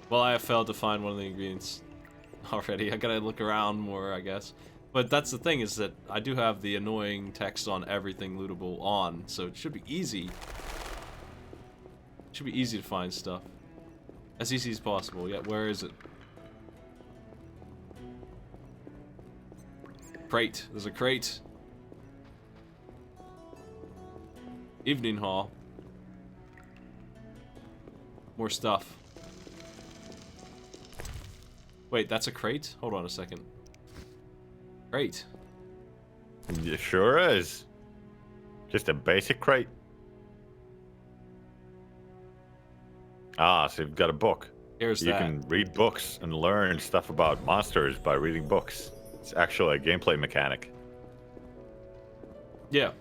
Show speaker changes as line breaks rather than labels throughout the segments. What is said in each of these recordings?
Well, I have failed to find one of the ingredients already. I gotta look around more, I guess. But that's the thing, is that I do have the annoying text on everything lootable on, so it should be easy. It should be easy to find stuff. As easy as possible. Yeah, where is it? Crate. There's a crate. Evening hall. More stuff. Wait, that's a crate? Hold on a second. Crate.
It sure is. Just a basic crate. Ah, so you've got a book.
Here's
you
that.
can read books and learn stuff about monsters by reading books. It's actually a gameplay mechanic.
Yeah.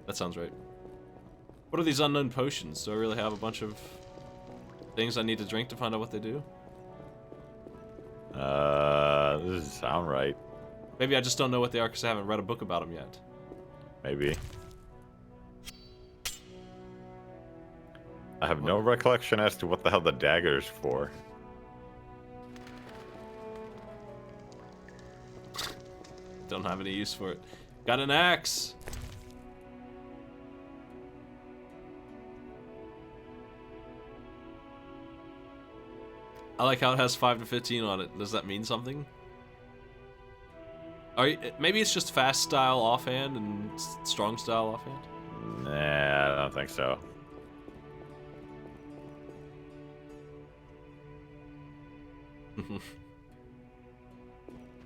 That sounds right. What are these unknown potions? Do I really have a bunch of things I need to drink to find out what they do?
This doesn't sound right.
Maybe I just don't know what they are because I haven't read a book about them yet.
Maybe. I have no recollection as to what the hell the dagger's for.
Don't have any use for it. Got an axe! I like how it has 5 to 15 on it. Does that mean something? Maybe it's just fast style offhand and strong style offhand?
Nah, I don't think so.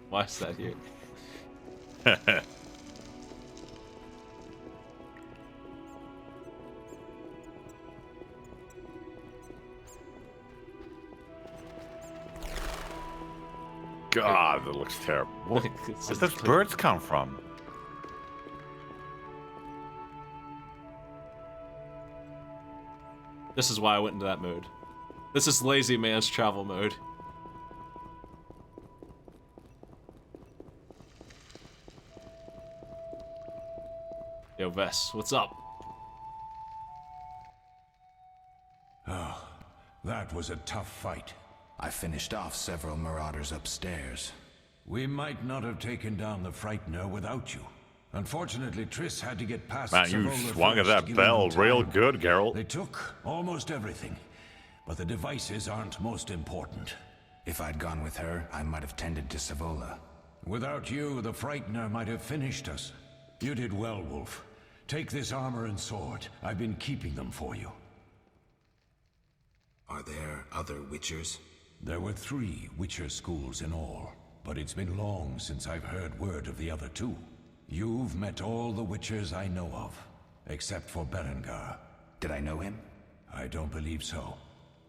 Why is that here?
God, that looks terrible. Where those birds come from?
This is why I went into that mode. This is lazy man's travel mode. Yo, Ves, what's up?
Oh, that was a tough fight.
I finished off several marauders upstairs.
We might not have taken down the Frightener without you. Unfortunately, Triss had to get past
Man, you
Savola
swung at
first,
that
giving
bell
them
real
time.
good, Geralt.
They took almost everything, but the devices aren't most important.
If I'd gone with her, I might have tended to Savola.
Without you, the Frightener might have finished us. You did well, Wolf. Take this armor and sword. I've been keeping them for you.
Are there other Witchers?
There were 3 Witcher schools in all, but it's been long since I've heard word of the other 2. You've met all the Witchers I know of, except for Berengar.
Did I know him?
I don't believe so.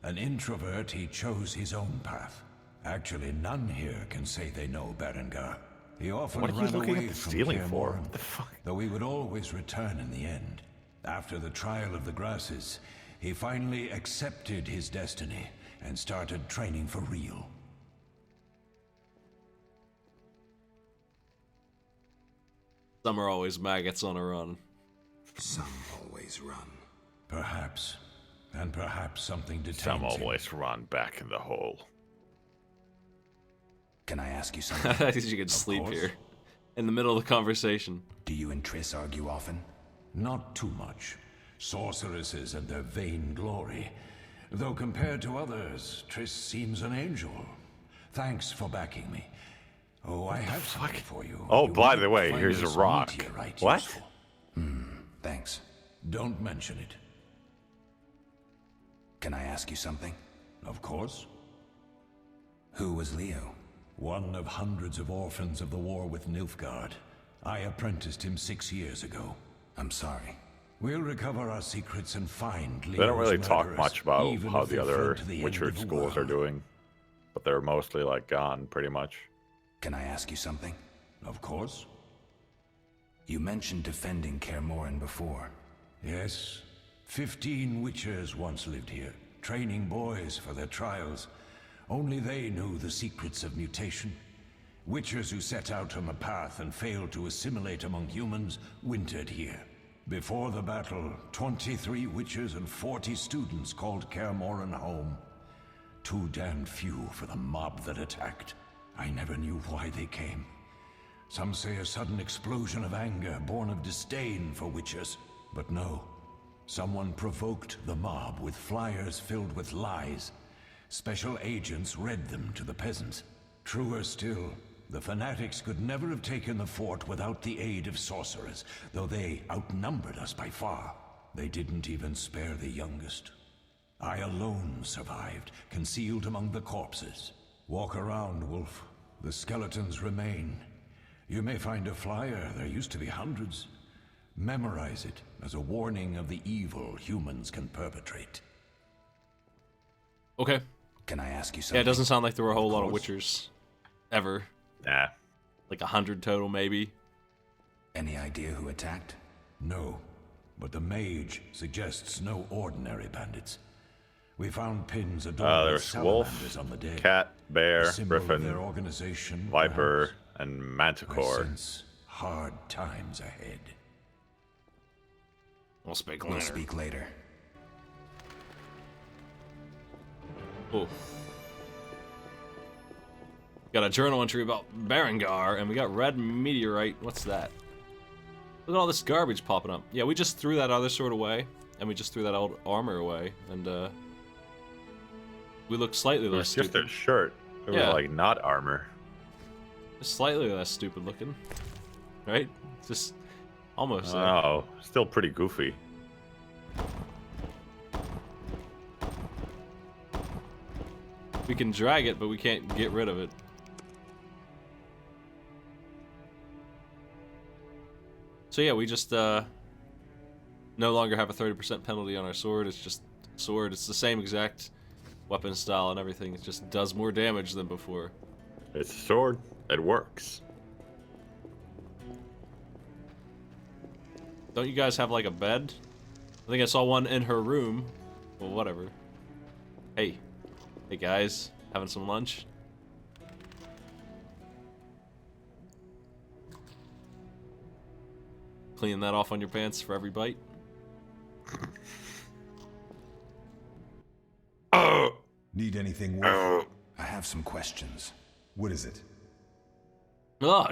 An introvert, he chose his own path. Actually, none here can say they know Berengar. He often
What are you
ran
looking
away
at the
from
ceiling
Kaer
for?
Morhen,
What the fuck?
though he would always return in the end. After the trial of the grasses, he finally accepted his destiny and started training for real.
Some are always maggots on a run.
Some always run.
Perhaps. And perhaps something detains
Some
him.
always run back in the hole.
Can I ask you something?
I think you could sleep
course.
here. In the middle of the conversation.
Do you and Triss argue often?
Not too much. Sorceresses and their vain glory. Though compared to others, Triss seems an angel. Thanks for backing me. Oh, I have something for you.
Oh,
You
by
might
the way,
find
here's a
this
rock.
meteorite
What?
useful.
Thanks.
Don't mention it.
Can I ask you something?
Of course.
Who was Leo?
One of hundreds of orphans of the war with Nilfgaard. I apprenticed him 6 years ago.
I'm sorry.
We'll recover our secrets and find Leo's
They don't really talk
murderers,
much about
even
how
if
the
they
other
fled to the end
Witcher
of the
schools are
world.
doing. But they're mostly, like, gone, pretty much.
Can I ask you something?
Of course.
You mentioned defending Kaer Morhen before.
Yes. 15 Witchers once lived here, training boys for their trials. Only they knew the secrets of mutation. Witchers who set out on the path and failed to assimilate among humans wintered here. Before the battle, 23 Witchers and 40 students called Kaer Morhen home. Too damned few for the mob that attacked. I never knew why they came. Some say a sudden explosion of anger born of disdain for witches. But no. Someone provoked the mob with flyers filled with lies. Special agents read them to the peasants. Truer still, the fanatics could never have taken the fort without the aid of sorcerers, though they outnumbered us by far. They didn't even spare the youngest. I alone survived, concealed among the corpses. Walk around, Wolf. The skeletons remain. You may find a flyer, there used to be hundreds. Memorize it as a warning of the evil humans can perpetrate.
Okay.
Can I ask you something?
Yeah, it doesn't sound like there were a whole lot of witchers. Ever.
Nah.
Like 100 total, maybe.
Any idea who attacked?
No, but the mage suggests no ordinary bandits. We found pins adorned with
There's
salamanders
wolf,
on the dead.
cat, bear,
A symbol of their
griffin,
organization,
viper,
perhaps.
and
I
manticore.
sense hard times ahead.
We'll speak
We'll
later.
speak later.
Oh. Got a journal entry about Berengar, and we got red meteorite. What's that? Look at all this garbage popping up. Yeah, we just threw that other sword away, and we just threw that old armor away, and we look slightly less
It's just
stupid.
a shirt. It was
Yeah.
like not armor.
Just slightly less stupid looking, right? Just almost. there.
Oh, still pretty goofy.
We can drag it, but we can't get rid of it. So yeah, we just no longer have a 30% penalty on our sword. It's just sword. It's the same exact weapon style and everything. It just does more damage than before.
It's a sword. It works.
Don't you guys have like a bed? I think I saw one in her room. Well, whatever. Hey. Hey guys, having some lunch? Cleaning that off on your pants for every bite?
Oh,
Need anything, Wolf?
I have some questions.
What is it?
Oh,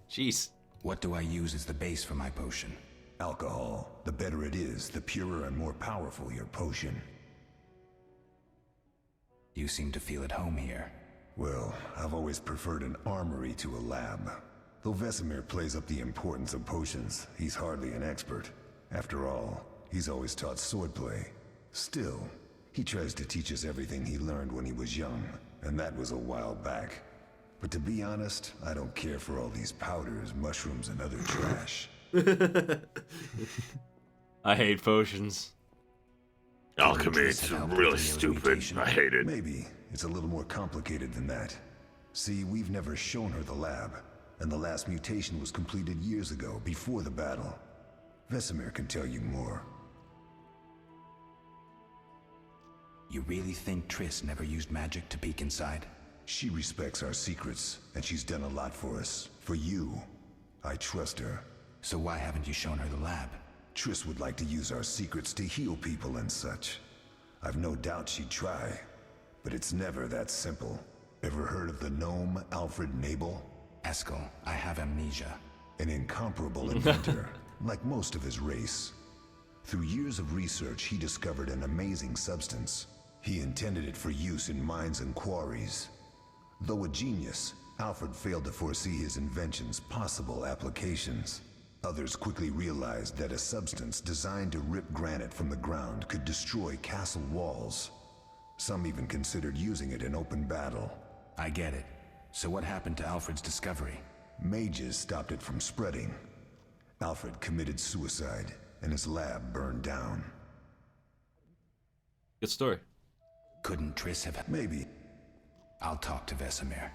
jeez.
What do I use as the base for my potion?
Alcohol. The better it is, the purer and more powerful your potion.
You seem to feel at home here.
Well, I've always preferred an armory to a lab. Though Vesemir plays up the importance of potions, he's hardly an expert. After all, he's always taught swordplay. Still, he tries to teach us everything he learned when he was young, and that was a while back. But to be honest, I don't care for all these powders, mushrooms, and other trash.
I hate potions.
alchemy, it's really stupid. I hate it.
Maybe it's a little more complicated than that. See, we've never shown her the lab, and the last mutation was completed years ago, before the battle. Vesemir can tell you more.
You really think Triss never used magic to peek inside?
She respects our secrets, and she's done a lot for us. For you. I trust her.
So why haven't you shown her the lab?
Triss would like to use our secrets to heal people and such. I've no doubt she'd try, but it's never that simple. Ever heard of the gnome Alfred Nabel?
Eskel, I have amnesia.
An incomparable inventor, like most of his race. Through years of research, he discovered an amazing substance. He intended it for use in mines and quarries. Though a genius, Alfred failed to foresee his invention's possible applications. Others quickly realized that a substance designed to rip granite from the ground could destroy castle walls. Some even considered using it in open battle.
I get it. So what happened to Alfred's discovery?
Mages stopped it from spreading. Alfred committed suicide, and his lab burned down.
Good story.
Couldn't Triss have...
Maybe.
I'll talk to Vesemir.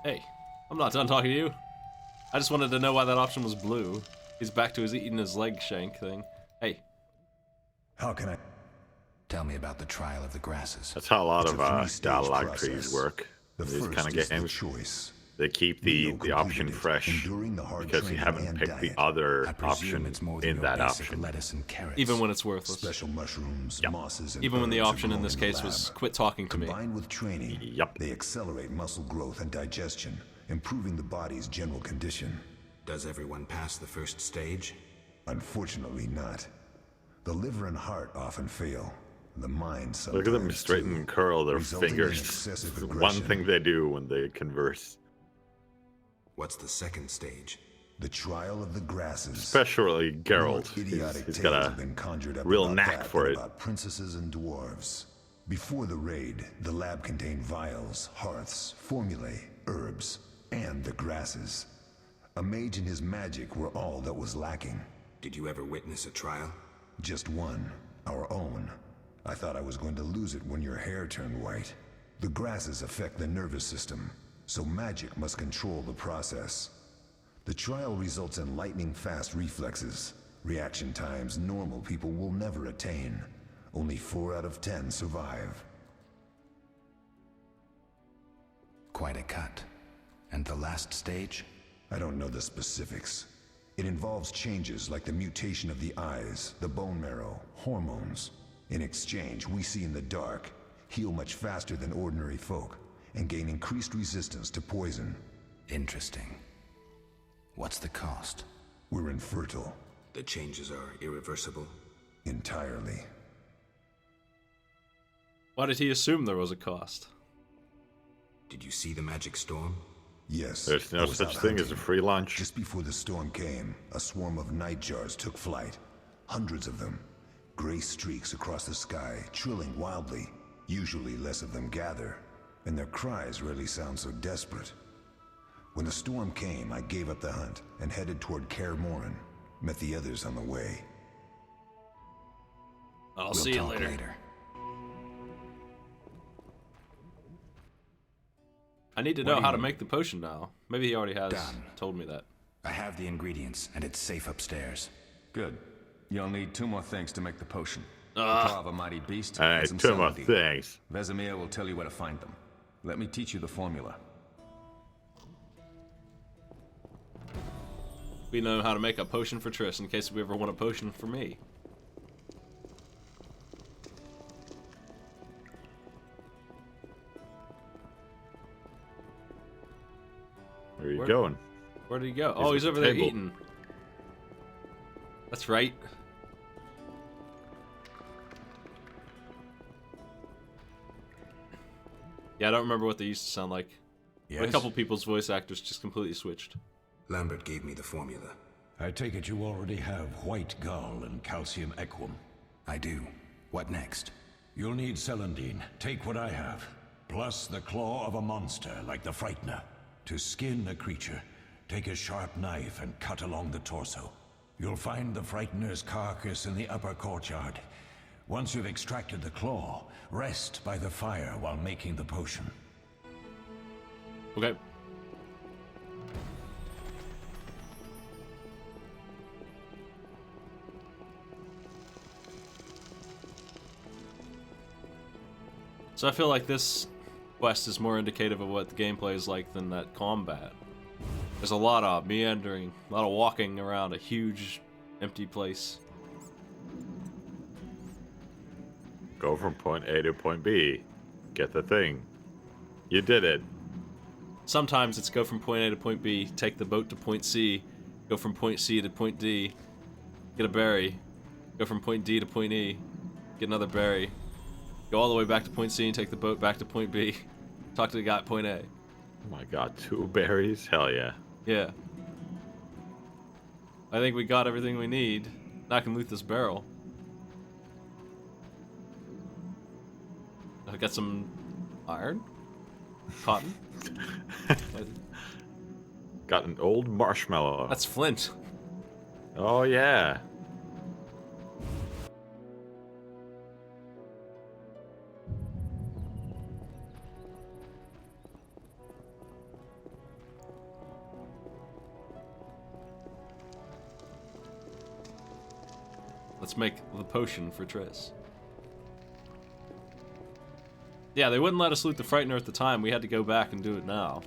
Hey, I'm not done talking to you. I just wanted to know why that option was blue. He's back to his eating his leg shank thing. Hey.
How can I?
Tell me about the trial of the grasses.
That's how a lot
It's
of
a three-stage
dialogue
process.
trees work.
The
These
first
kind of
is the
games.
choice.
They keep
Leo
the option
completed it,
fresh
enduring the hard
because you
training
haven't
and
picked the
diet.
other
I presume
option
it's more than
in
your
that
basic
option.
lettuce and carrots.
Even when it's worthless.
Special mushrooms,
Yep.
mosses, and
Even when the
herbs are
option in
grown
this
the
case was
lab.
quit talking to me.
Combined with training,
Yep.
they accelerate muscle growth and digestion, improving the body's general condition.
Does everyone pass the first stage?
Unfortunately not. The liver and heart often fail. The mind sometimes
Look at them straighten
too,
and curl their
resulting in
fingers.
excessive
It's one
aggression.
thing they do when they converse.
What's the second stage?
The trial of the grasses.
Especially Geralt.
More idiotic
He's
tales
got
have
a
been conjured up
real
about
knack
that
for
than
it.
about princesses and dwarves. Before the raid, the lab contained vials, hearths, formulae, herbs, and the grasses. A mage and his magic were all that was lacking.
Did you ever witness a trial?
Just one, our own. I thought I was going to lose it when your hair turned white. The grasses affect the nervous system, so magic must control the process. The trial results in lightning-fast reflexes, reaction times normal people will never attain. Only 4 out of 10 survive.
Quite a cut. And the last stage?
I don't know the specifics. It involves changes like the mutation of the eyes, the bone marrow, hormones. In exchange, we see in the dark, heal much faster than ordinary folk, and gain increased resistance to poison.
Interesting. What's the cost?
We're infertile.
The changes are irreversible.
Entirely.
Why did he assume there was a cost?
Did you see the magic storm?
Yes.
There's
I
no
was
such
out
thing as a
hunting.
free lunch.
Just before the storm came, a swarm of nightjars took flight. Hundreds of them. Gray streaks across the sky, trilling wildly. Usually less of them gather, and their cries rarely sound so desperate. When the storm came, I gave up the hunt and headed toward Kaer Morhen. Met the others on the way.
I'll
We'll
see you
talk
later. I need to
What
know
do you
how to
need?
make the potion now. Maybe he already has
Done.
told me that.
I have the ingredients, and it's safe upstairs.
Good. You'll need 2 more things to make the potion. The claw of a mighty beast and
Alright,
some
2 more
celandine.
things.
Vesemir will tell you where to find them. Let me teach you the formula.
We know how to make a potion for Triss in case we ever want a potion for me.
Where are you
Where-
going?
Where did he go?
He's
Oh,
at
he's
the
over there
table.
eating. That's right. Yeah, I don't remember what they used to sound like. But a
Yes?
couple people's voice actors just completely switched.
Lambert gave me the formula.
I take it you already have white gall and calcium equum.
I do. What next?
You'll need celandine. Take what I have. Plus the claw of a monster like the Frightener. To skin a creature, take a sharp knife and cut along the torso. You'll find the Frightener's carcass in the upper courtyard. Once you've extracted the claw, rest by the fire while making the potion.
Okay. So I feel like this quest is more indicative of what the gameplay is like than that combat. There's a lot of meandering, a lot of walking around a huge empty place.
Go from point A to point B. Get the thing. You did it.
Sometimes it's go from point A to point B, take the boat to point C, go from point C to point D, get a berry, go from point D to point E, get another berry, go all the way back to point C and take the boat back to point B, talk to the guy at point A.
Oh my god, 2 berries? Hell yeah.
Yeah. I think we got everything we need. Now I can loot this barrel. I got some iron? Cotton?
Got an old marshmallow.
That's flint.
Oh yeah.
Let's make the potion for Triss. Yeah, they wouldn't let us loot the Frightener at the time. We had to go back and do it now.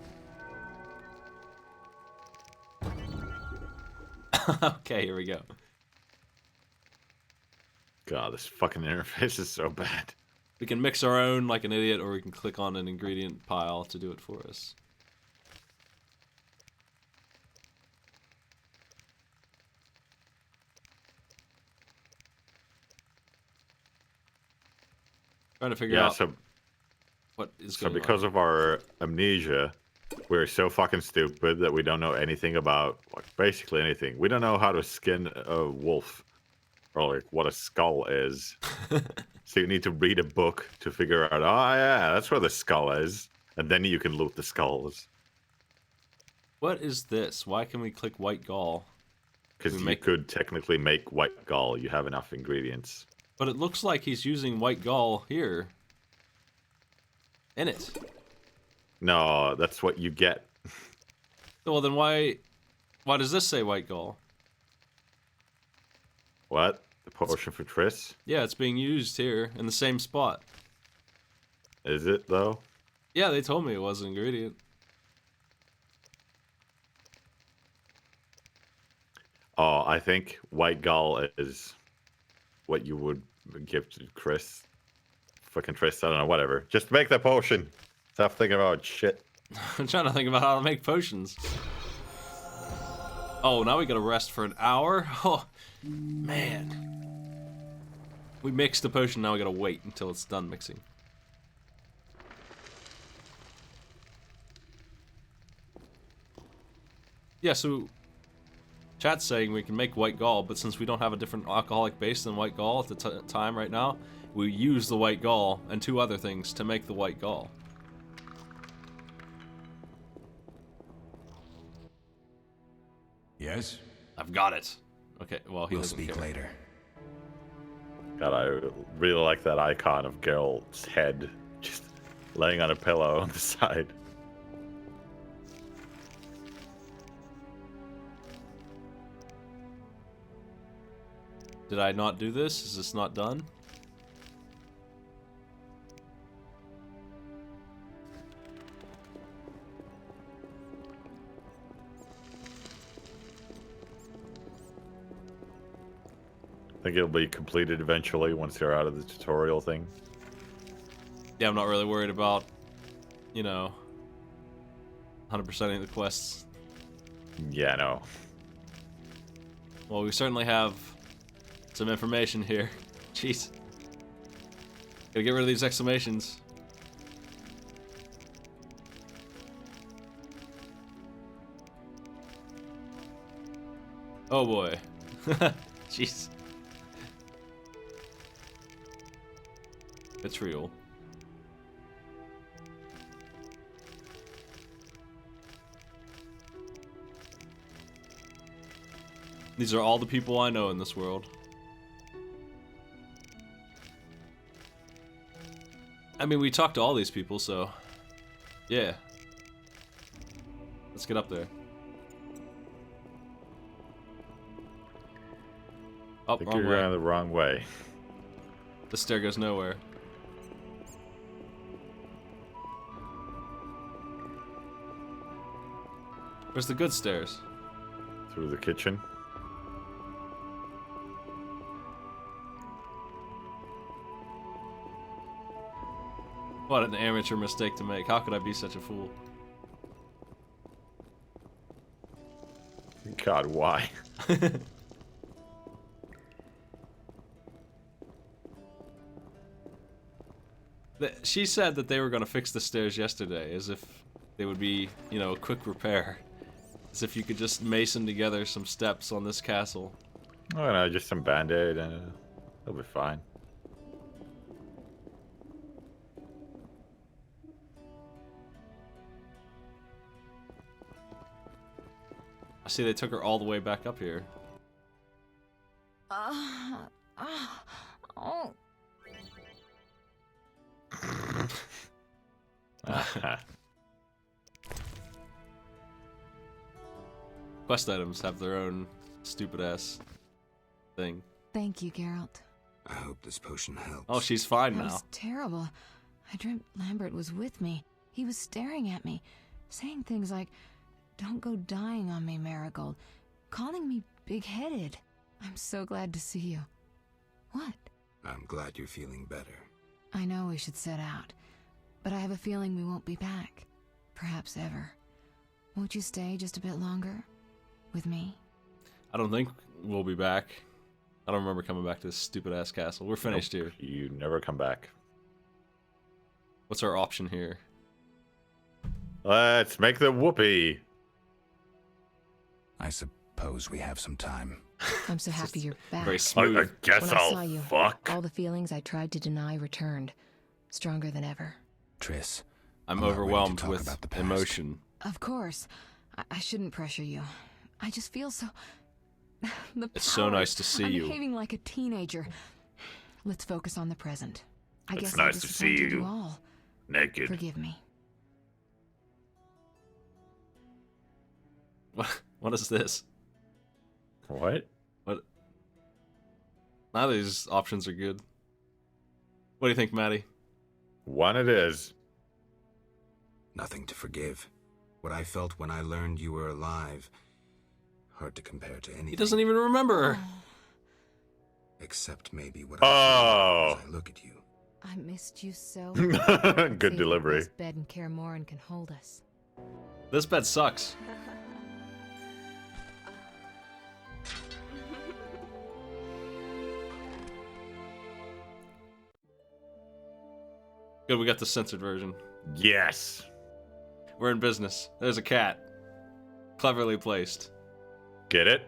Okay, here we go.
God, this fucking interface is so bad.
We can mix our own like an idiot, or we can click on an ingredient pile to do it for us. Trying to figure out what is going on.
So because of our amnesia, we're so fucking stupid that we don't know anything about, like, basically anything. We don't know how to skin a wolf, or like what a skull is. So you need to read a book to figure out, oh yeah, that's where the skull is. And then you can loot the skulls.
What is this? Why can we click white gall?
Because you could technically make white gall. You have enough ingredients.
But it looks like he's using white gall here. In it.
No, that's what you get.
Well, then why does this say white gall?
What? The potion for Triss?
Yeah, it's being used here in the same spot.
Is it, though?
Yeah, they told me it was an ingredient.
Oh, I think white gall is what you would give to Chris. Fucking Triss, I don't know, whatever. Just make the potion. Stop thinking about shit.
I'm trying to think about how to make potions. Oh, now we gotta rest for an hour? Oh, man. We mixed the potion, now we gotta wait until it's done mixing. Yeah, so chat's saying we can make white gall, but since we don't have a different alcoholic base than white gall at the time right now, we use the white gall and 2 other things to make the white gall.
Yes?
I've got it. Okay, well, he
We'll
doesn't
speak
care.
later.
God, I really like that icon of Geralt's head just laying on a pillow on the side.
Did I not do this? Is this not done?
I think it'll be completed eventually once they're out of the tutorial thing.
Yeah, I'm not really worried about, 100%ing the quests.
Yeah, no.
Well, we certainly have some information here. Jeez. Gotta get rid of these exclamations. Oh boy. Jeez. Vitriol. These are all the people I know in this world. I mean, we talked to all these people, so yeah. Let's get up there. Oh,
I think
wrong
you're
way.
going the wrong way.
The stair goes nowhere. Where's the good stairs?
Through the kitchen.
What an amateur mistake to make. How could I be such a fool?
God, why?
She said that they were going to fix the stairs yesterday, as if they would be, a quick repair. As if you could just mason together some steps on this castle.
Oh no, just some band-aid and it'll be fine.
I see they took her all the way back up here.
Oh.
Quest items have their own stupid-ass thing.
Thank you, Geralt.
I hope this potion helps.
Oh, she's fine
That
now.
was terrible. I dreamt Lambert was with me. He was staring at me, saying things like, "Don't go dying on me, Marigold," calling me big-headed. I'm so glad to see you. What?
I'm glad you're feeling better.
I know we should set out, but I have a feeling we won't be back. Perhaps ever. Won't you stay just a bit longer? With me?
I don't think we'll be back. I don't remember coming back to this stupid-ass castle. We're finished here.
You never come back.
What's our option here?
Let's make the whoopee.
I suppose we have some time.
I'm so happy you're back.
Very
I
smooth.
guess
When I saw
I'll
you,
fuck.
all the feelings I tried to deny returned. Stronger than ever.
Triss,
I'm
not ready to
overwhelmed
talk
with
about the past.
emotion.
Of course. I shouldn't pressure you. I just feel so... the
It's so
power.
nice to see
I'm
you.
behaving like a teenager. Let's focus on the present. I
It's
guess
nice
I
to see
disappointed
you.
all.
Naked.
Forgive me.
What is this?
What?
What? None of these options are good. What do you think, Maddie?
One it is.
Nothing to forgive. What I felt when I learned you were alive. Hard to compare to anything.
He doesn't even remember.
Except maybe what
Oh.
I feel as I look at you.
I missed you so.
Good delivery.
This bed and Kaer Morhen can hold us.
This bed sucks. Good, we got the censored version.
Yes.
We're in business. There's a cat. Cleverly placed.
Get it?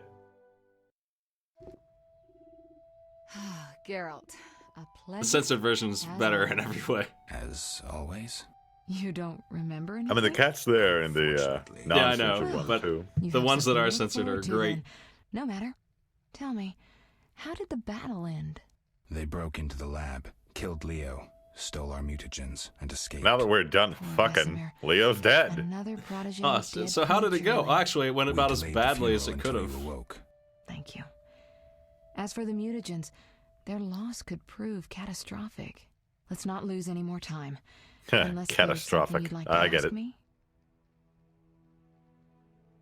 Geralt, a pleasure.
The censored version's
As
better in
always.
every way.
As always.
You don't remember anything?
I mean, the cat's there in the
Unfortunately.
Yeah, I know,
non-censored one,
but-
too.
You
The
have
ones that
something
are
to look
censored
forward
are
to,
great.
then. No matter. Tell me, how did the battle end?
They broke into the lab, killed Leo, stole our mutagens, and escaped.
Now that we're done
Poor
fucking,
Vesemir.
Leo's dead.
Another protege.
Ah,
dead
so how did it go?
prematurely.
Actually, it went
We
about as
delayed the
badly as
funeral
it could
until
have.
you awoke.
Thank you. As for the mutagens, their loss could prove catastrophic. Let's not lose any more time. Unless there's something
Catastrophic.
you'd like to
I get
ask
it.
me?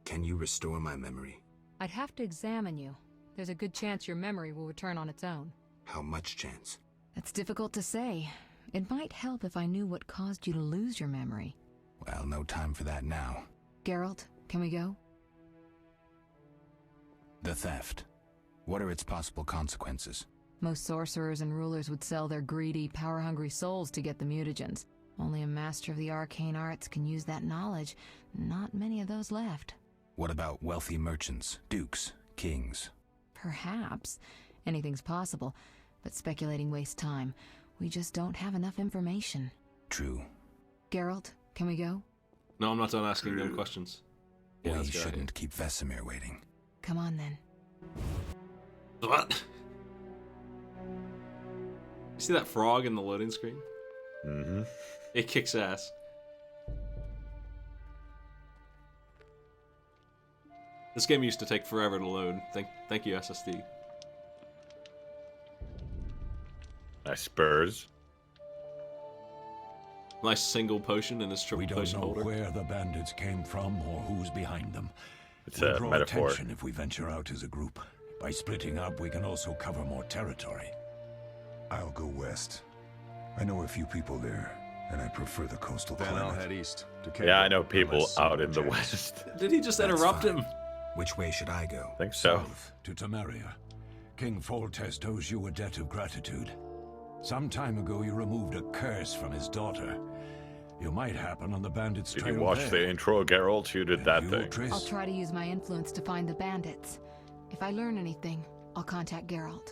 Can you restore my memory?
I'd have to examine you. There's a good chance your memory will return on its own.
How much chance?
That's difficult to say. It might help if I knew what caused you to lose your memory.
Well, no time for that now.
Geralt, can we go?
The theft. What are its possible consequences?
Most sorcerers and rulers would sell their greedy, power-hungry souls to get the mutagens. Only a master of the arcane arts can use that knowledge. Not many of those left.
What about wealthy merchants, dukes, kings?
Perhaps. Anything's possible. But speculating wastes time. We just don't have enough information.
True.
Geralt, can we go?
No, I'm not done asking them questions. Yeah,
we
let's go ahead.
shouldn't keep Vesemir waiting.
Come on, then.
What? You see that frog in the loading screen?
Mm-hmm.
It kicks ass. This game used to take forever to load. Thank you, SSD.
Nice spurs.
Nice single potion in his
We
triple
don't
potion
know
holder.
where the bandits came from or who's behind them.
It's
We'll
a
draw
metaphor.
attention if we venture out as a group. By splitting up, we can also cover more territory.
I'll go west. I know a few people there, and I prefer the coastal
Then I'll
climate.
head east to
Yeah, I know
Cape,
people
unless
out
someone
in the
objects.
west.
Did he just
That's
interrupt
fine.
him?
Which way should I go?
I think so.
South to Temeria. King Foltest owes you a debt of gratitude. Some time ago, you removed a curse from his daughter. You might happen on the bandits'
Did
trail
you watch
there.
the intro, Geralt? You did
And
that
you,
thing.
Triss?
I'll try to use my influence to find the bandits. If I learn anything, I'll contact Geralt.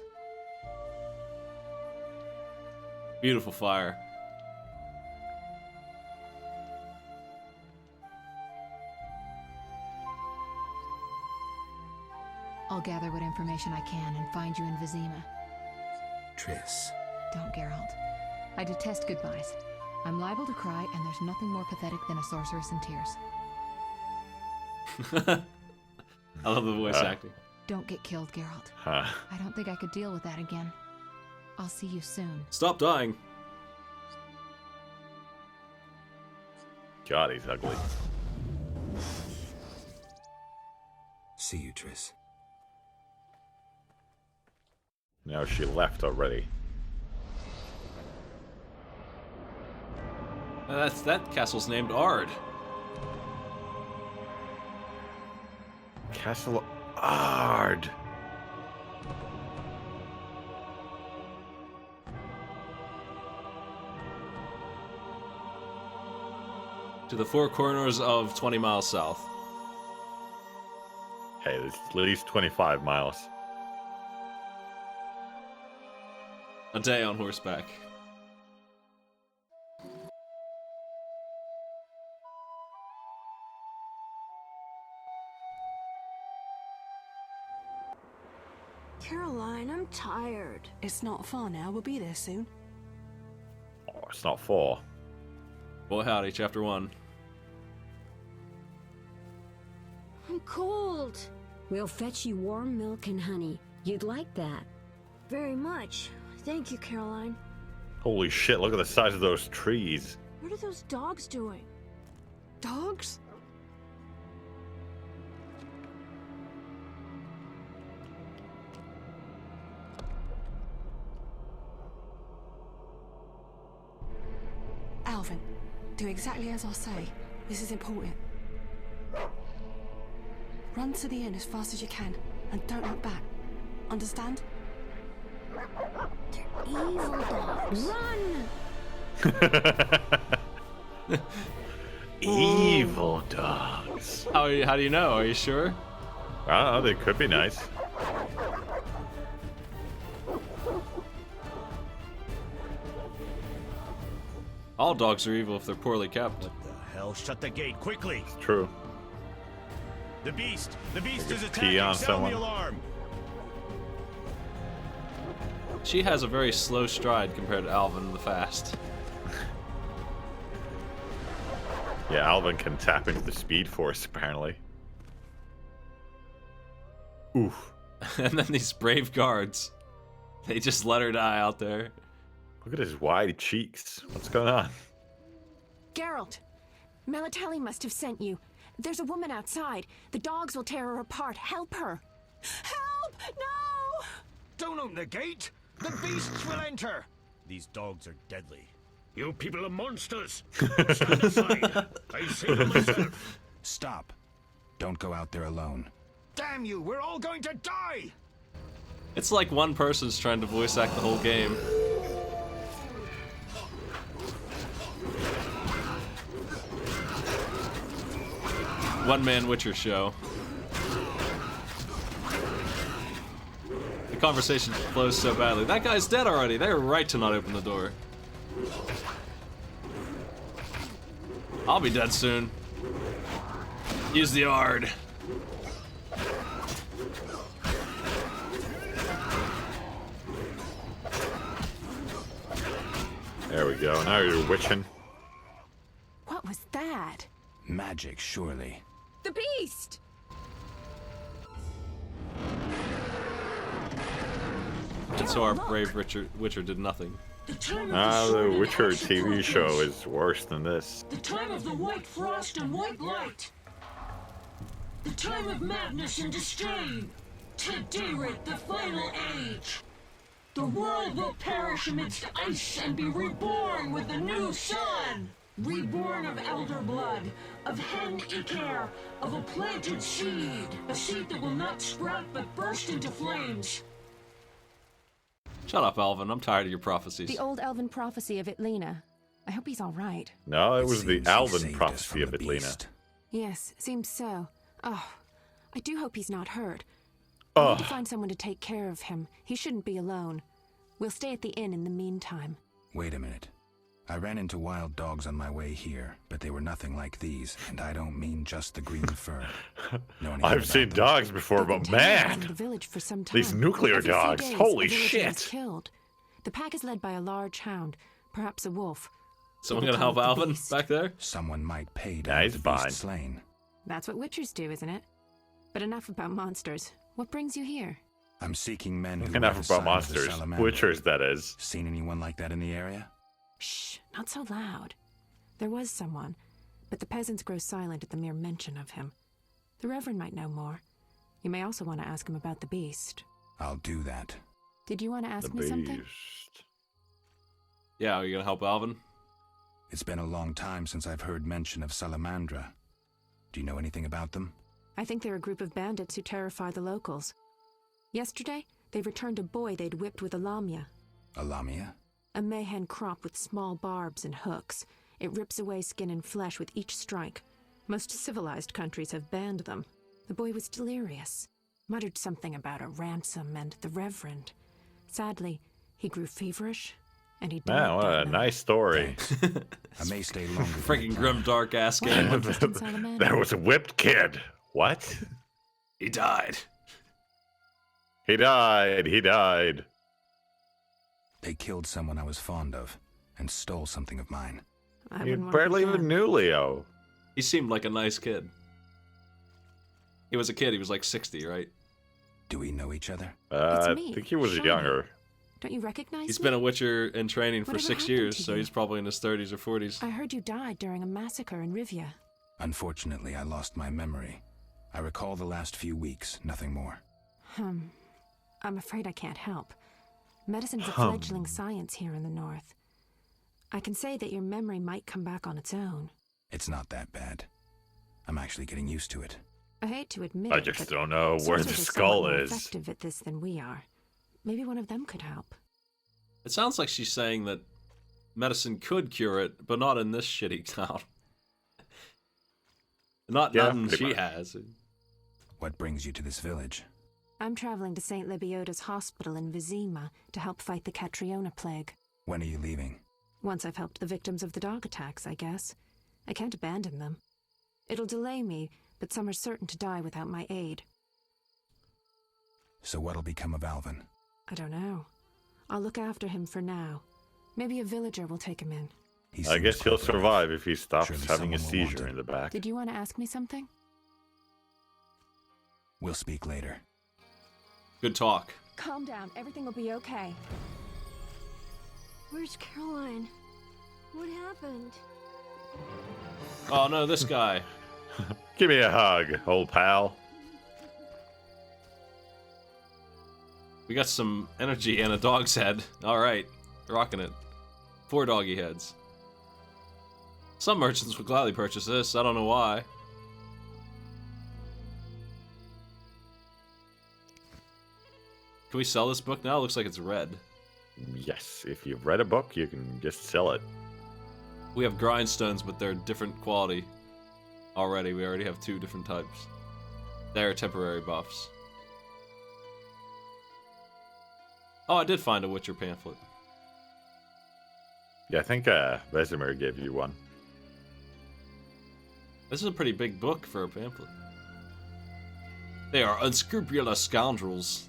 Beautiful fire.
I'll gather what information I can and find you in Vesemir.
Triss.
Don't, Geralt. I detest goodbyes. I'm liable to cry, and there's nothing more pathetic than a sorceress in tears.
I love the voice acting.
Don't get killed, Geralt.
Huh.
I don't think I could deal with that again. I'll see you soon.
Stop dying.
God, he's ugly.
See you, Triss.
No, she left already.
That castle's named Ard.
Castle Ard.
To the four corners of 20 miles south.
Hey, it's at least 25 miles.
A day on horseback.
Caroline, I'm tired.
It's not far now. We'll be there soon.
Oh, it's not 4.
Boy howdy, chapter 1.
I'm cold.
We'll fetch you warm milk and honey. You'd like that.
Very much. Thank you, Caroline.
Holy shit, look at the size of those trees.
What are those dogs doing?
Dogs? Alvin, do exactly as I say. This is important. Run to the inn as fast as you can, and don't look back. Understand?
They're evil dogs.
Run!
Evil dogs.
How do you know? Are you sure?
I don't know, they could be nice.
All dogs are evil if they're poorly kept.
What the hell? Shut the gate, quickly!
It's true.
The beast! The beast is
Pee
attacking!
on
Sound
someone.
the alarm!
She has a very slow stride compared to Alvin the Fast.
Yeah, Alvin can tap into the speed force, apparently. Oof.
And then these brave guards. They just let her die out there.
Look at his wide cheeks. What's going on?
Geralt, Melatelli must have sent you. There's a woman outside. The dogs will tear her apart. Help her. Help! No!
Don't open the gate! The beasts will enter! These dogs are deadly. You people are monsters! Stand aside! I say to myself!
Stop. Don't go out there alone.
Damn you! We're all going to die!
It's like one person's trying to voice act the whole game. One-man Witcher show. The conversation flows so badly. That guy's dead already. They were right to not open the door. I'll be dead soon. Use the Ard.
There we go. Now you're witching.
What was that?
Magic, surely.
The beast!
And so our brave Witcher did nothing.
The Witcher TV show is worse than this.
The time of the white frost and white light. The time of madness and disdain. Today, the final age. The world will perish amidst ice and be reborn with the new sun. Reborn of elder blood, of hen Iker, of a planted seed. A seed that will not sprout but burst into flames.
Shut up, Alvin. I'm tired of your prophecies.
The old elven prophecy of Itlena. I hope he's all right.
No, it was the
seems he
Alvin
saved us
prophecy
from
of
the
Itlena.
beast.
Yes, seems so. Oh, I do hope he's not hurt.
Oh.
I need to find someone to take care of him. He shouldn't be alone. We'll stay at the inn in the meantime.
Wait a minute. I ran into wild dogs on my way here, but they were nothing like these, and I don't mean just the green fur.
I've seen dogs before, but man,
the village for some time.
these nuclear
Every few
dogs,
days,
holy
a villager is
shit.
Killed. The pack is led by a large hound, perhaps a wolf.
Someone gonna help Alvin back there?
Someone might pay to
Nah,
have
he's
the
fine.
beast slain.
That's what witchers do, isn't it? But enough about monsters. What brings you here?
I'm seeking men who
Enough
wear the
about
sign of the
monsters.
salamander.
Witchers, that is.
Seen anyone like that in the area?
Shh, not so loud. There was someone, but the peasants grow silent at the mere mention of him. The Reverend might know more. You may also want to ask him about the beast.
I'll do that.
Did you want to ask me something?
Yeah, are you gonna help Alvin?
It's been a long time since I've heard mention of Salamandra. Do you know anything about them?
I think they're a group of bandits who terrify the locals. Yesterday, they returned a boy they'd whipped with a lamia.
A lamia?
A mayhen crop with small barbs and hooks. It rips away skin and flesh with each strike. Most civilized countries have banned them. The boy was delirious. Muttered something about a ransom and the Reverend. Sadly, he grew feverish, and he died.
Man, what a nice story.
I may stay longer.
Freaking grim, dark ass game.
There was a whipped kid. What?
He died.
He died.
They killed someone I was fond of, and stole something of mine.
You barely even knew Leo.
He seemed like a nice kid. He was a kid, he was like 60, right?
Do we know each other?
I
me,
think he was
Sean.
younger.
Don't you recognize
He's
me?
been a Witcher in training for
Whatever
6
happened
years,
to
so
you?
he's probably in his 30s or 40s.
I heard you died during a massacre in Rivia.
Unfortunately, I lost my memory. I recall the last few weeks, nothing more.
I'm afraid I can't help. Medicine's a fledgling science here in the north. I can say that your memory might come back on its own.
It's not that bad. I'm actually getting used to it.
I hate to admit
I
it,
just
but
don't know where the
sorcerers are
skull
somewhat more
is.
effective at this than we are. Maybe one of them could help.
It sounds like she's saying that medicine could cure it, but not in this shitty town. Not nothing
pretty
she
much.
has.
What brings you to this village?
I'm traveling to St. Libioda's hospital in Vesemir to help fight the Catriona plague.
When are you leaving?
Once I've helped the victims of the dog attacks, I guess. I can't abandon them. It'll delay me, but some are certain to die without my aid.
So what'll become of Alvin?
I don't know. I'll look after him for now. Maybe a villager will take him in.
I guess he'll survive if he stops
Surely
having a
someone will want
seizure
him.
in the back.
Did you want to ask me something?
We'll speak later.
Good talk.
Calm down. Everything will be okay.
Where's Caroline? What happened?
Oh no, this guy.
Give me a hug, old pal.
We got some energy and a dog's head. Alright, rocking it. 4 doggy heads. Some merchants would gladly purchase this, I don't know why. Can we sell this book now? It looks like it's red.
Yes, if you've read a book, you can just sell it.
We have grindstones, but they're different quality. Already, we already have 2 different types. They're temporary buffs. Oh, I did find a Witcher pamphlet.
Yeah, I think Vesemir gave you one.
This is a pretty big book for a pamphlet. They are unscrupulous scoundrels.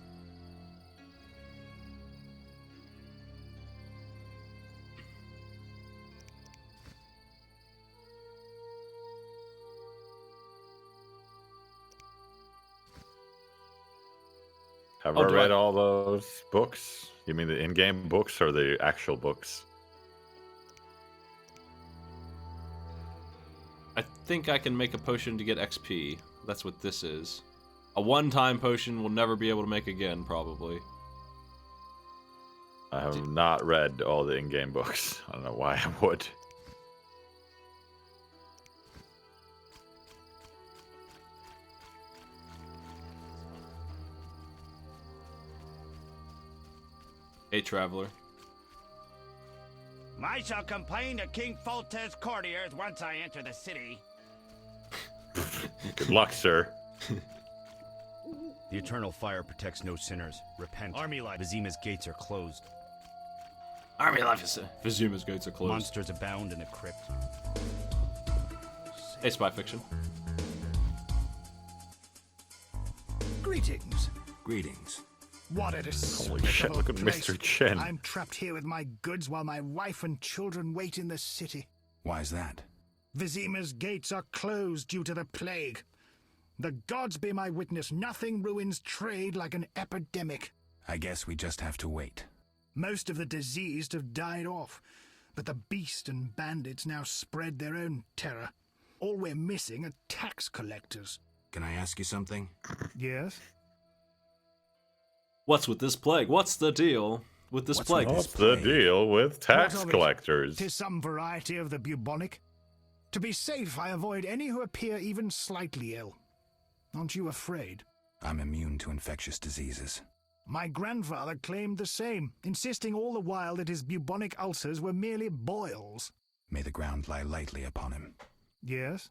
Have
Oh,
I
do
read
I-
all those books? You mean the in-game books or the actual books?
I think I can make a potion to get XP. That's what this is. A one-time potion we'll never be able to make again, probably.
I have not read all the in-game books. I don't know why I would.
Hey, traveler.
I shall complain to King Foltez's courtiers once I enter the city.
Good luck, sir.
The eternal fire protects no sinners. Repent. Army life. Vezima's gates are closed.
Army life is... Vezuma's gates are closed.
Monsters abound in the crypt.
Hey, spy fiction.
Greetings.
Greetings.
What a
Holy
despicable
shit, look at
place.
Mr. Chen.
I'm trapped here with my goods while my wife and children wait in the city.
Why's that?
Vezima's gates are closed due to the plague. The gods be my witness, nothing ruins trade like an epidemic.
I guess we just have to wait.
Most of the diseased have died off, but the beast and bandits now spread their own terror. All we're missing are tax collectors.
Can I ask you something?
Yes?
What's with this plague? What's the deal with this plague?
What's the deal with tax
What of it?
collectors?
'Tis some variety of the bubonic. To be safe, I avoid any who appear even slightly ill. Aren't you afraid?
I'm immune to infectious diseases.
My grandfather claimed the same, insisting all the while that his bubonic ulcers were merely boils.
May the ground lie lightly upon him.
Yes?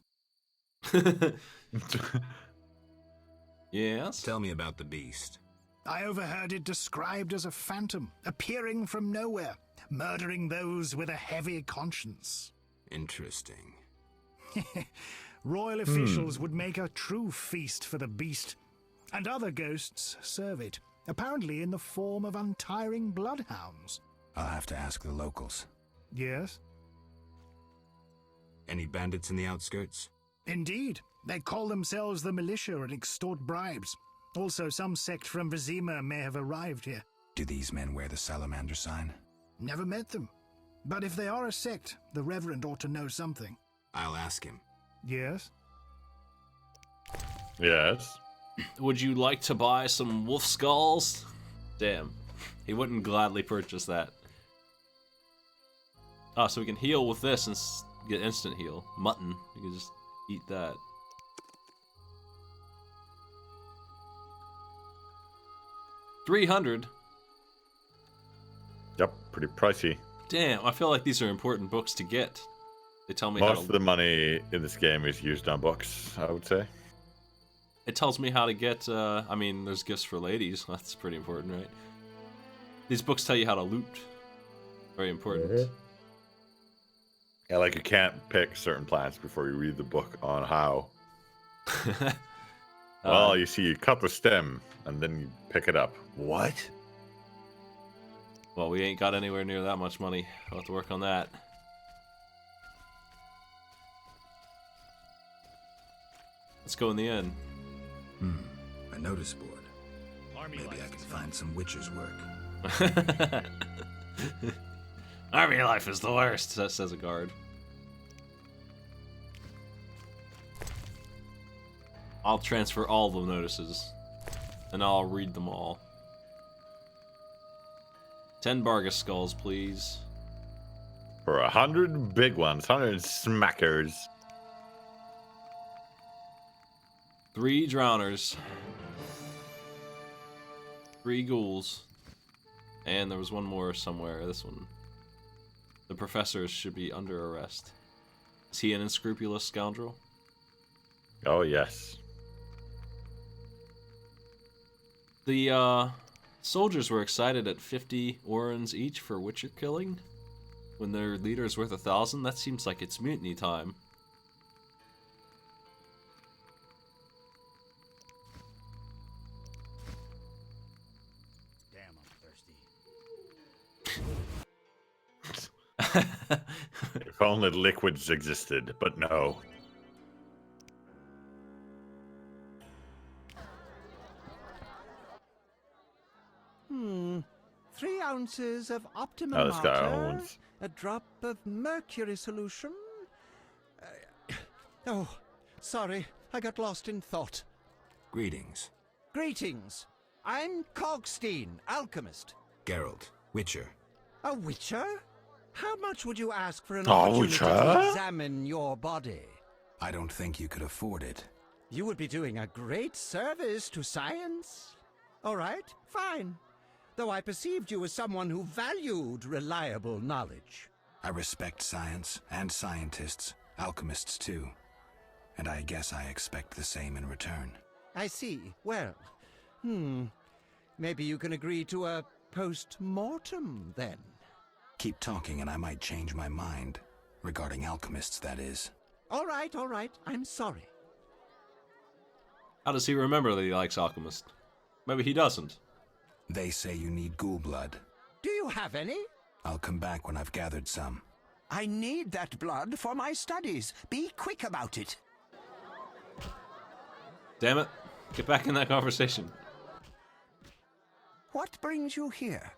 Yes?
Tell me about the beast.
I overheard it described as a phantom, appearing from nowhere, murdering those with a heavy conscience.
Interesting.
Royal officials would make a true feast for the beast, and other ghosts serve it, apparently in the form of untiring bloodhounds.
I'll have to ask the locals.
Yes?
Any bandits in the outskirts?
Indeed. They call themselves the militia and extort bribes. Also, some sect from Vesemir may have arrived here.
Do these men wear the salamander sign?
Never met them. But if they are a sect, the Reverend ought to know something.
I'll ask him.
Yes?
Yes.
Would you like to buy some wolf skulls? Damn. He wouldn't gladly purchase that. Oh, so we can heal with this and get instant heal. Mutton. You can just eat that. $300.
Yep, pretty pricey.
Damn, I feel like these are important books to get. They tell me how
Most
to...
of the money in this game is used on books, I would say.
It tells me how to get, I mean, there's gifts for ladies. That's pretty important, right? These books tell you how to loot. Very important.
Yeah, like you can't pick certain plants before you read the book on how. Well, you see, you cut the stem, and then you pick it up. What?
Well, we ain't got anywhere near that much money. I'll have to work on that. Let's go in the end.
A notice board. Maybe I can find some witcher's work.
Army life is the worst, says a guard. I'll transfer all the notices, and I'll read them all. 10 Bargus skulls, please.
For 100 big ones, 100 smackers.
3 drowners. 3 ghouls. And there was one more somewhere, this one. The professor should be under arrest. Is he an unscrupulous scoundrel?
Oh, yes.
The soldiers were excited at 50 orens each for witcher killing. When their leader's worth 1,000, that seems like it's mutiny time.
If only liquids existed, but no.
Hmm. 3 ounces of optimum
Oh, this guy
matter,
owns.
a drop of mercury solution. Oh, sorry, I got lost in thought.
Greetings.
Greetings. I'm Cogstein, alchemist.
Geralt, Witcher.
A witcher? How much would you ask for an
A
opportunity to
witcher?
examine your body?
I don't think you could afford it.
You would be doing a great service to science. All right, fine. Though I perceived you as someone who valued reliable knowledge.
I respect science and scientists, alchemists too. And I guess I expect the same in return.
I see. Well, maybe you can agree to a post-mortem, then.
Keep talking and I might change my mind. Regarding alchemists, that is.
All right, I'm sorry.
How does he remember that he likes alchemist? Maybe he doesn't.
They say you need ghoul blood.
Do you have any?
I'll come back when I've gathered some.
I need that blood for my studies. Be quick about it.
Damn it. Get back in that conversation.
What brings you here?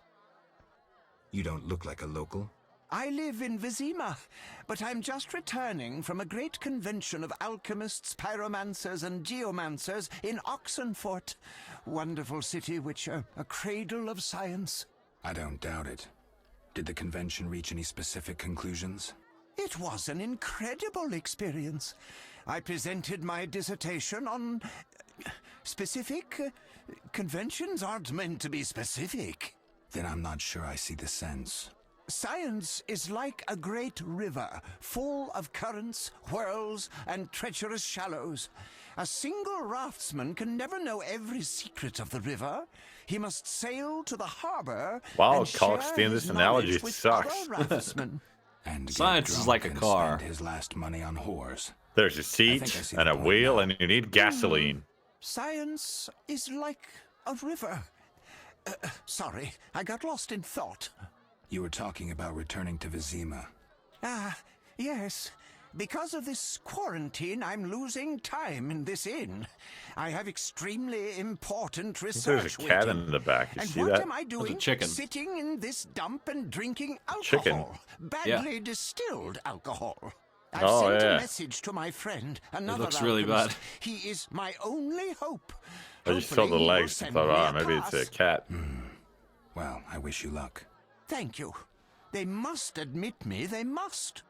You don't look like a local.
I live in Vesemir, but I'm just returning from a great convention of alchemists, pyromancers, and geomancers in Oxenfurt. Wonderful city, Witcher, a cradle of science.
I don't doubt it. Did the convention reach any specific conclusions?
It was an incredible experience. I presented my dissertation on specific. Conventions aren't meant to be specific.
Then I'm not sure I see the sense.
Science is like a great river, full of currents, whirls, and treacherous shallows. A single raftsman can never know every secret of the river. He must sail to the harbor and share his
this analogy
knowledge with
sucks.
other raftsmen.
And
Science is like a car.
Spend his last money on whores.
There's a seat and a wheel, and you need gasoline.
Science is like a river. Sorry, I got lost in thought.
You were talking about returning to Vesemir.
Yes. Because of this quarantine, I'm losing time in this inn. I have extremely important research
There's a cat
waiting.
in the back. You
and
see
what
that?
am I doing?
That's a chicken.
Sitting in this dump and drinking alcohol.
Chicken.
Badly distilled alcohol. I've
Oh,
sent
yeah.
a message to my friend, another
looks really
alchemist.
bad.
He is my only hope.
I just saw the
Hopefully he will
legs and
send
thought,
me
maybe it's
glass.
a cat.
Well, I wish you luck.
Thank you. They must admit me, they must.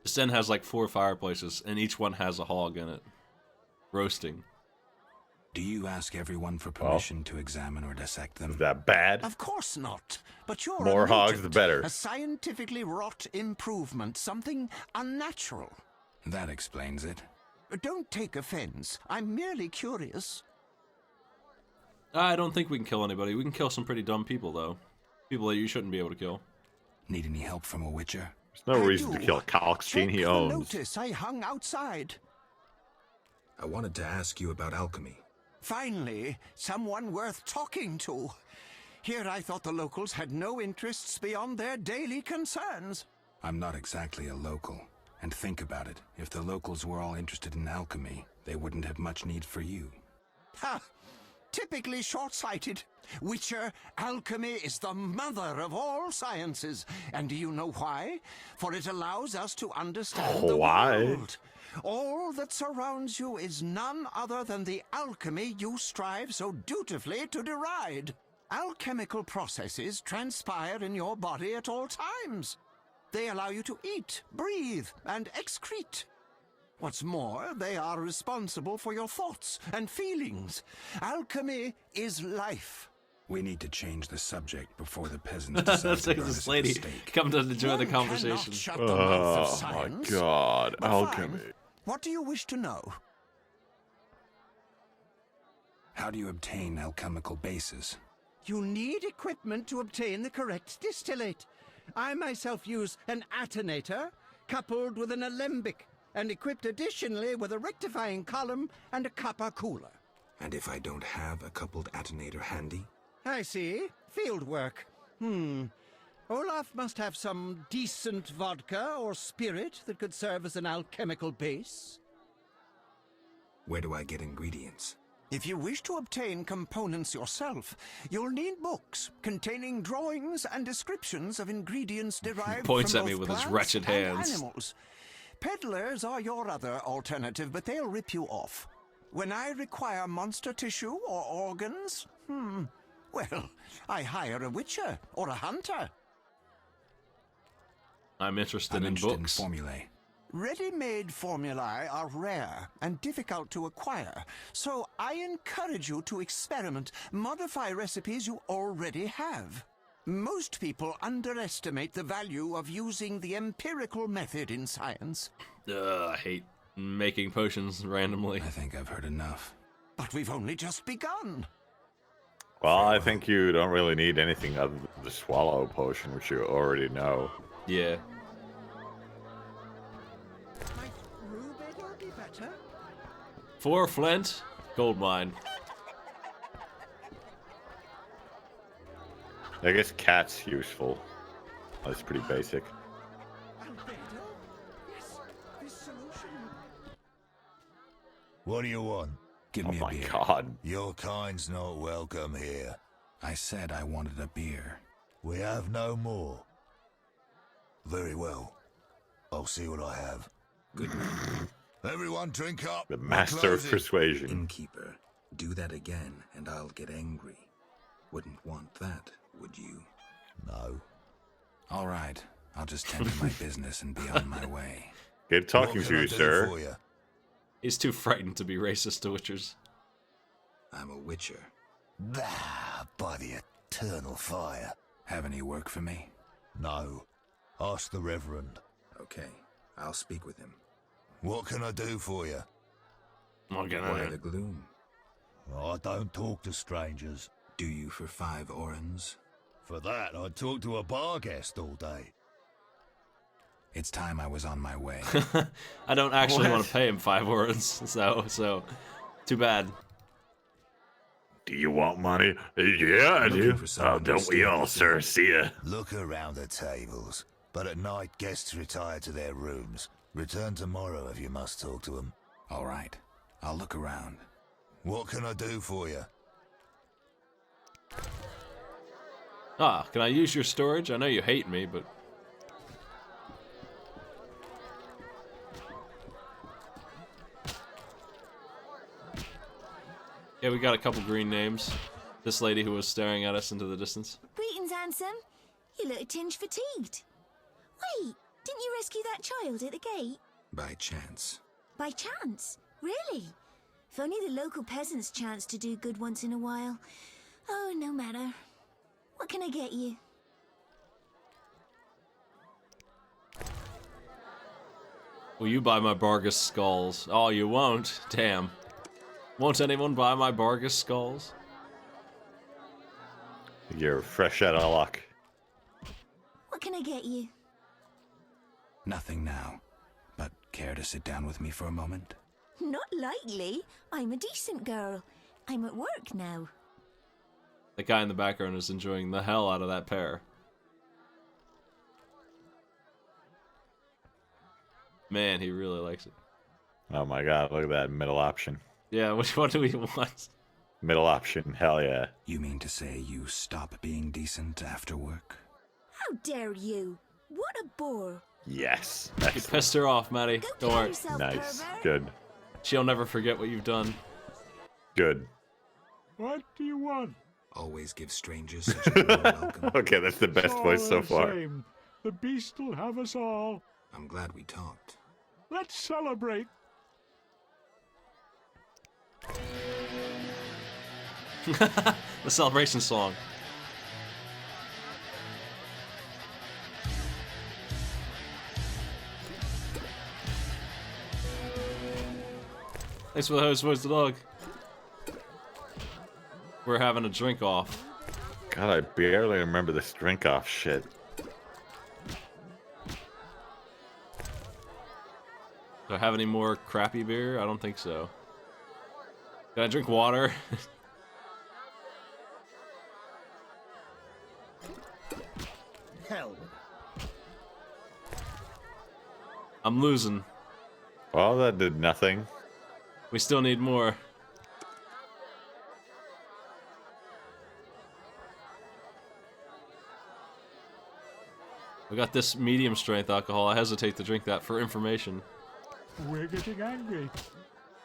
This den has like 4 fireplaces, and each one has a hog in it. Roasting.
Do you ask everyone for permission to examine or dissect them?
Is that bad?
Of course not. But you're
More
a
hogs,
mutant,
the better.
A scientifically wrought improvement, something unnatural.
That explains it.
Don't take offense. I'm merely curious.
I don't think we can kill anybody. We can kill some pretty dumb people, though. People that you shouldn't be able to kill.
Need any help from a Witcher?
There's no reason to kill
Check
Kalkstein. He
the
owns.
notice I hung outside.
I wanted to ask you about alchemy.
Finally, someone worth talking to. Here I thought the locals had no interests beyond their daily concerns.
I'm not exactly a local. And think about it. If the locals were all interested in alchemy, they wouldn't have much need for you.
Ha! Typically short-sighted. Witcher, alchemy is the mother of all sciences. And do you know why? For it allows us to understand the world. All that surrounds you is none other than the alchemy you strive so dutifully to deride. Alchemical processes transpire in your body at all times. They allow you to eat, breathe, and excrete. What's more, they are responsible for your thoughts and feelings. Alchemy is life.
We need to change the subject before the peasants decide
That's
to
like
burn
this
us at the
lady
stake.
come to enjoy the
One
conversation.
cannot shut the mouth of
Oh
science.
my god,
But
alchemy.
fine. What do you wish to know?
How do you obtain alchemical bases?
You need equipment to obtain the correct distillate. I myself use an attenator, coupled with an alembic, and equipped additionally with a rectifying column and a copper cooler.
And if I don't have a coupled attenator handy?
I see. Field work. Olaf must have some decent vodka or spirit that could serve as an alchemical base.
Where do I get ingredients?
If you wish to obtain components yourself, you'll need books containing drawings and descriptions of ingredients derived
Points
from
at me
both
with his
plants
wretched
and
hands.
animals. Peddlers are your other alternative, but they'll rip you off. When I require monster tissue or organs, well, I hire a witcher or a hunter.
I'm interested in
interested
books.
in formulae.
Ready-made formulae are rare and difficult to acquire, so I encourage you to experiment, modify recipes you already have. Most people underestimate the value of using the empirical method in science.
I hate making potions randomly.
I think I've heard enough.
But we've only just begun.
Well, I think you don't really need anything other than the swallow potion, which you already know.
Yeah.
Might rhubarb be better?
4 flint, gold mine.
I guess cat's useful. That's pretty basic.
Albedo? Yes, this solution.
What do you want?
Give
Oh
me a
my
beer.
god.
Your kind's not welcome here.
I said I wanted a beer.
We have no more. Very well. I'll see what I have.
Good man.
Everyone drink up.
The
We're
master of
closing.
persuasion.
Innkeeper, do that again and I'll get angry. Wouldn't want that, would you?
No.
All right. I'll just tend to my business and be on my way.
Good talking
What
to
can I
you,
do
sir.
for you?
He's too frightened to be racist to witchers.
I'm a witcher.
Ah, by the eternal fire.
Have any work for me?
No. Ask the Reverend.
Okay. I'll speak with him.
What can I do for you?
Why
the gloom?
I don't talk to strangers.
Do you for 5 orens?
For that, I'd talk to a bar guest all day.
It's time I was on my way.
I don't actually
What?
want to pay him 5 orens, so too bad.
Do you want money? Yeah, I do. Oh, don't we all, sir? See ya.
Look around the tables. But at night, guests retire to their rooms. Return tomorrow if you must talk to them.
All right. I'll look around.
What can I do for you?
Ah, can I use your storage? I know you hate me, but... Yeah, we got a couple green names. This lady who was staring at us into the distance.
Greetings, handsome. You look a tinge fatigued. Wait, didn't you rescue that child at the gate?
By chance.
By chance? Really? If only the local peasants chanced to do good once in a while. Oh, no matter. What can I get you?
Will you buy my Bargus skulls? Oh, you won't? Damn. Won't anyone buy my Bargus skulls?
You're fresh out of luck.
What can I get you?
Nothing now. But care to sit down with me for a moment?
Not likely. I'm a decent girl. I'm at work now.
The guy in the background is enjoying the hell out of that pear. Man, he really likes it.
Oh my god, look at that middle option.
Yeah, which one do we want?
Middle option, hell yeah.
You mean to say you stop being decent after work?
How dare you? What a bore.
Yes.
You pissed her off, Maddie. Don't worry.
Nice. Good.
She'll never forget what you've done.
Good.
What do you want?
Always give strangers such a warm welcome.
Okay, that's the best voice so far.
Same. The beast will have us all.
I'm glad we talked.
Let's celebrate.
The celebration song. Thanks for the host, where's the dog? We're having a drink off.
God, I barely remember this drink off shit.
Do I have any more crappy beer? I don't think so. Can I drink water?
Hell.
I'm losing.
Well, that did nothing.
We still need more. We got this medium strength alcohol. I hesitate to drink that for information.
We're getting angry.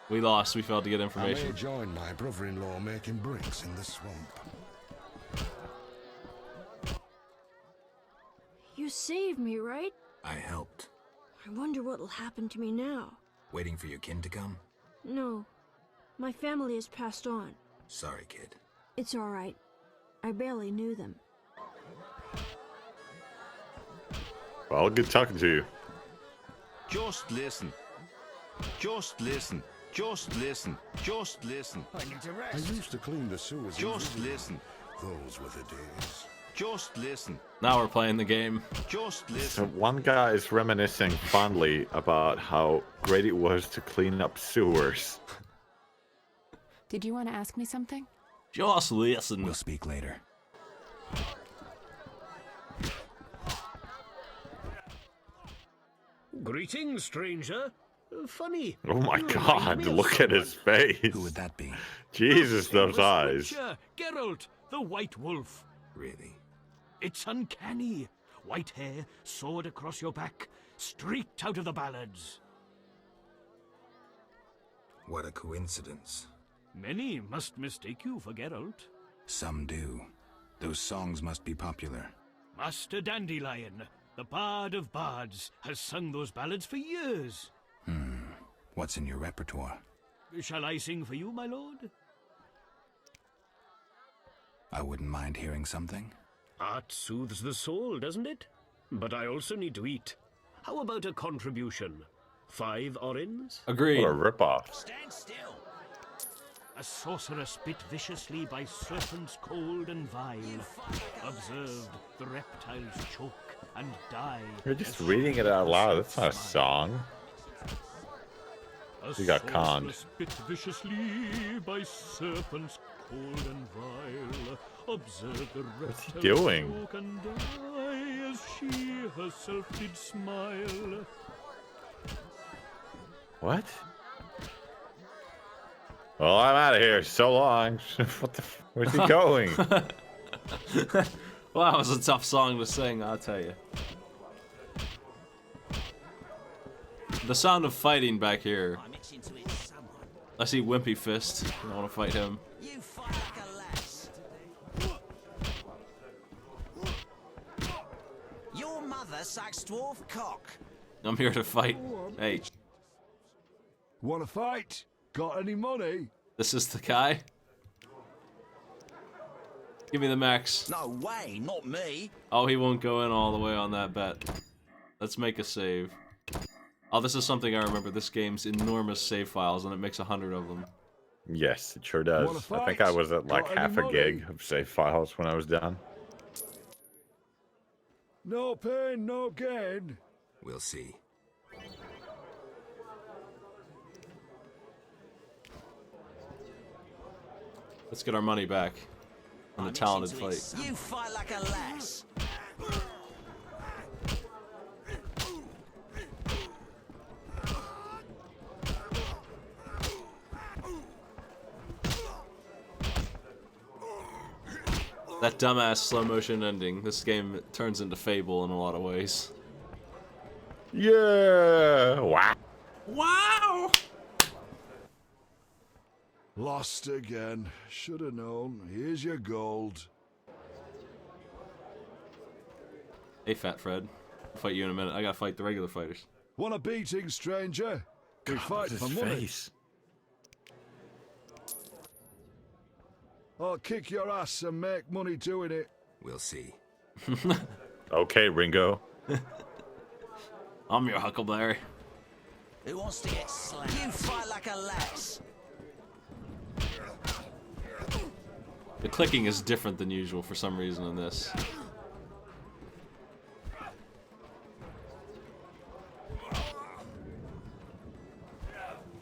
We lost. We failed to get
I
information.
may join my brother-in-law making bricks in the swamp.
You saved me, right?
I helped.
I wonder what'll happen to me now.
Waiting for your kin to come?
No. My family has passed on.
Sorry, kid.
It's alright. I barely knew them.
Well, good talking to you.
Just listen. Just listen. Just listen. Just listen.
I need to rest. I used to clean the sewers.
Just listen.
Those were the days.
Just listen.
Now we're playing the game.
Just
So
listen.
one guy is reminiscing fondly about how great it was to clean up sewers.
Did you want to ask me something?
Just listen.
We'll speak later.
Greetings, stranger. Funny.
Oh my
You
god,
remind me of
look at his face.
Who would that be?
Jesus, those
Famous
eyes.
Witcher, Geralt, the White Wolf.
Really?
It's uncanny. white hair, sword across your back, straight out of the ballads.
What a coincidence.
Many must mistake you for Geralt.
Some do. Those songs must be popular.
Master Dandelion, the bard of bards, has sung those ballads for years.
What's in your repertoire?
Shall I sing for you, my lord?
I wouldn't mind hearing something.
Art soothes the soul, doesn't it? But I also need to eat. How about a contribution? 5 orens?
Agreed.
What a ripoff.
Stand still. A sorceress bit viciously by serpents cold and vile. Observed the reptiles choke and die.
You're just reading it out loud. That's not a song. You got conned.
Bit viciously by serpents cold and vile. Observe the
What's he doing?
choke and die as she herself did smile.
What? Well, I'm out of here. So long. What the? Where's he going?
Well, that was a tough song to sing, I'll tell you. The sound of fighting back here. I see Wimpy Fist. I want to fight him.
You fight like a lass. Your mother sucks dwarf cock.
I'm here to fight. Hey,
Wanna fight? Got any money?
this is the guy? Give me the max.
No way, not me.
Oh, he won't go in all the way on that bet. Let's make a save. Oh, this is something I remember. This game's enormous save files, and it makes 100 of them.
Yes, it sure does. I think I was at like half a gig of save files when I was done.
No pain, no gain.
We'll see.
Let's get our money back on the talented fight.
You fight like a lass.
That dumbass slow motion ending. This game turns into Fable in a lot of ways.
Yeah! Wow!
Wow!
Lost again. Should have known. Here's your gold.
Hey, Fat Fred. I'll fight you in a minute. I gotta fight the regular fighters.
Want a beating, stranger? We fight for money. I'll kick your ass and make money doing it.
We'll see.
Okay, Ringo.
I'm your Huckleberry.
Who wants to get slapped? You fight like a lass.
The clicking is different than usual for some reason in this.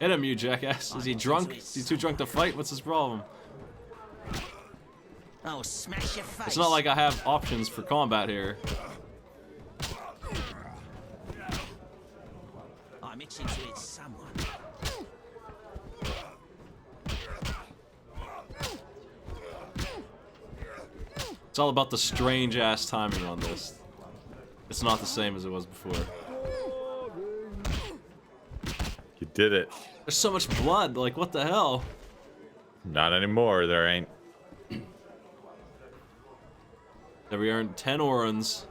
Hit him, you jackass. Is he drunk? Is he too drunk to fight? What's his problem?
Oh, smash your face.
It's not like I have options for combat here.
I'm itching to hit someone.
It's all about the strange-ass timing on this. It's not the same as it was before.
You did it.
There's so much blood, like what the hell?
Not anymore, there ain't.
There we earned 10 orens.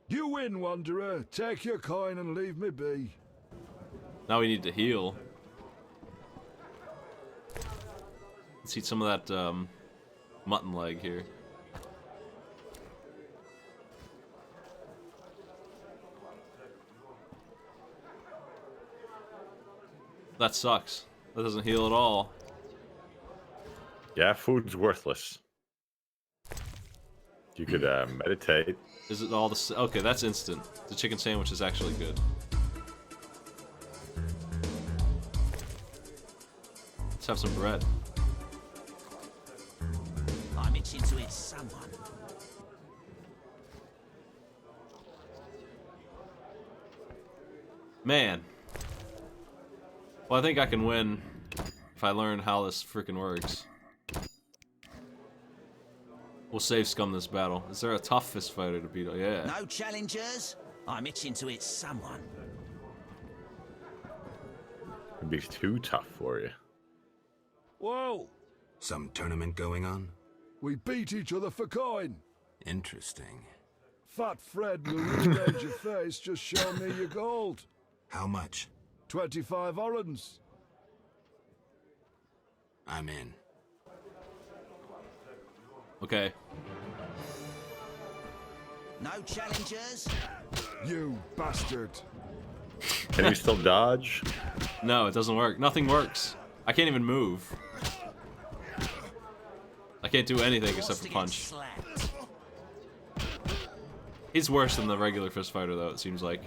You win, Wanderer. Take your coin and leave me be.
Now we need to heal. Let's eat some of that mutton leg here. That sucks. That doesn't heal at all.
Yeah, food's worthless. You could meditate.
Is it all the... Okay, that's instant. The chicken sandwich is actually good. Let's have some bread.
I'm itching to hit someone.
Man. Well, I think I can win if I learn how this freaking works. We'll save Scum this battle. Is there a tough fist fighter to beat? Yeah.
No challengers? I'm itching to hit someone.
It'd be too tough for you.
Whoa!
Some tournament going on?
We beat each other for coin.
Interesting.
Fat Fred will rearrange your face, just show me your gold.
How much?
25 orens.
I'm in.
Okay.
No challengers?
You bastard.
Can you still dodge?
No, it doesn't work. Nothing works. I can't even move. I can't do anything except for punch. He's worse than the regular fist fighter, though, it seems like.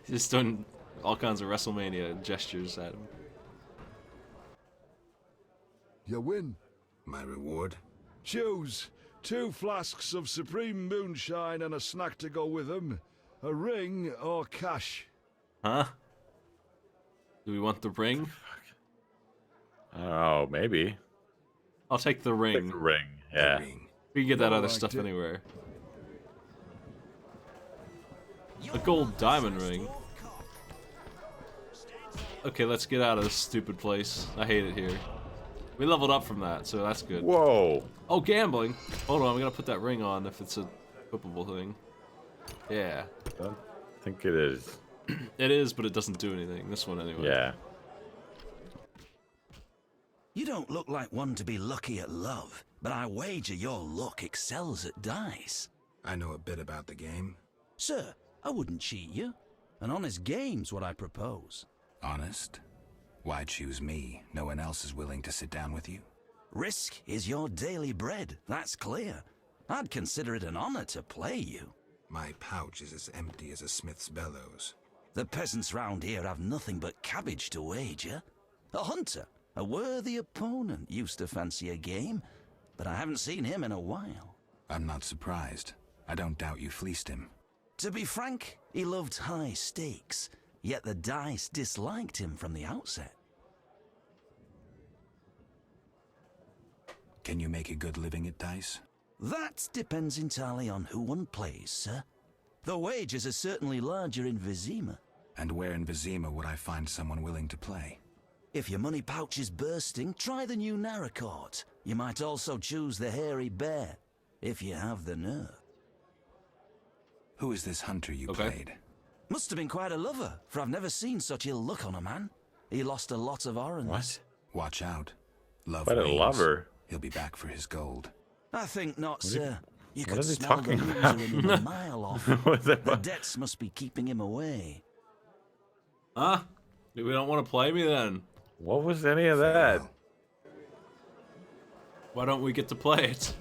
He's just doing all kinds of WrestleMania gestures at him.
You win.
My reward?
Choose 2 flasks of supreme moonshine and a snack to go with them. A ring or cash.
Huh? Do we want the ring?
Oh, maybe.
I'll take the ring.
Take the ring, yeah.
We can get that other stuff anywhere. A gold diamond ring. Okay, let's get out of this stupid place. I hate it here. We leveled up from that, so that's good.
Whoa.
Oh, gambling. Hold on, we gotta put that ring on if it's a equipable thing. Yeah.
I don't think it is.
It is, but it doesn't do anything. This one, anyway.
Yeah.
You don't look like one to be lucky at love, but I wager your luck excels at dice.
I know a bit about the game.
Sir, I wouldn't cheat you. An honest game's what I propose.
Honest? Why choose me? No one else is willing to sit down with you?
Risk is your daily bread, that's clear. I'd consider it an honor to play you.
My pouch is as empty as a smith's bellows.
The peasants round here have nothing but cabbage to wager. A hunter, a worthy opponent, used to fancy a game, but I haven't seen him in a while.
I'm not surprised. I don't doubt you fleeced him.
To be frank, he loved high stakes, yet the dice disliked him from the outset.
Can you make a good living at dice?
That depends entirely on who one plays, sir. The wages are certainly larger in Vesemir.
And where in Vesemir would I find someone willing to play?
If your money pouch is bursting, try the new Narracourt. You might also choose the Hairy Bear, if you have the nerve.
Who is this hunter you played?
Must have been quite a lover, for I've never seen such ill luck on a man. He lost a lot of orens.
What?
Watch out. Love
What a
wanes.
lover.
He'll be back for his gold.
I think not, sir. You
what
could
is he
smell
talking
the
about?
loser in him a mile off. The debts must be keeping him away.
Huh? We don't want to play me then.
What was any of that?
Why don't we get to play it?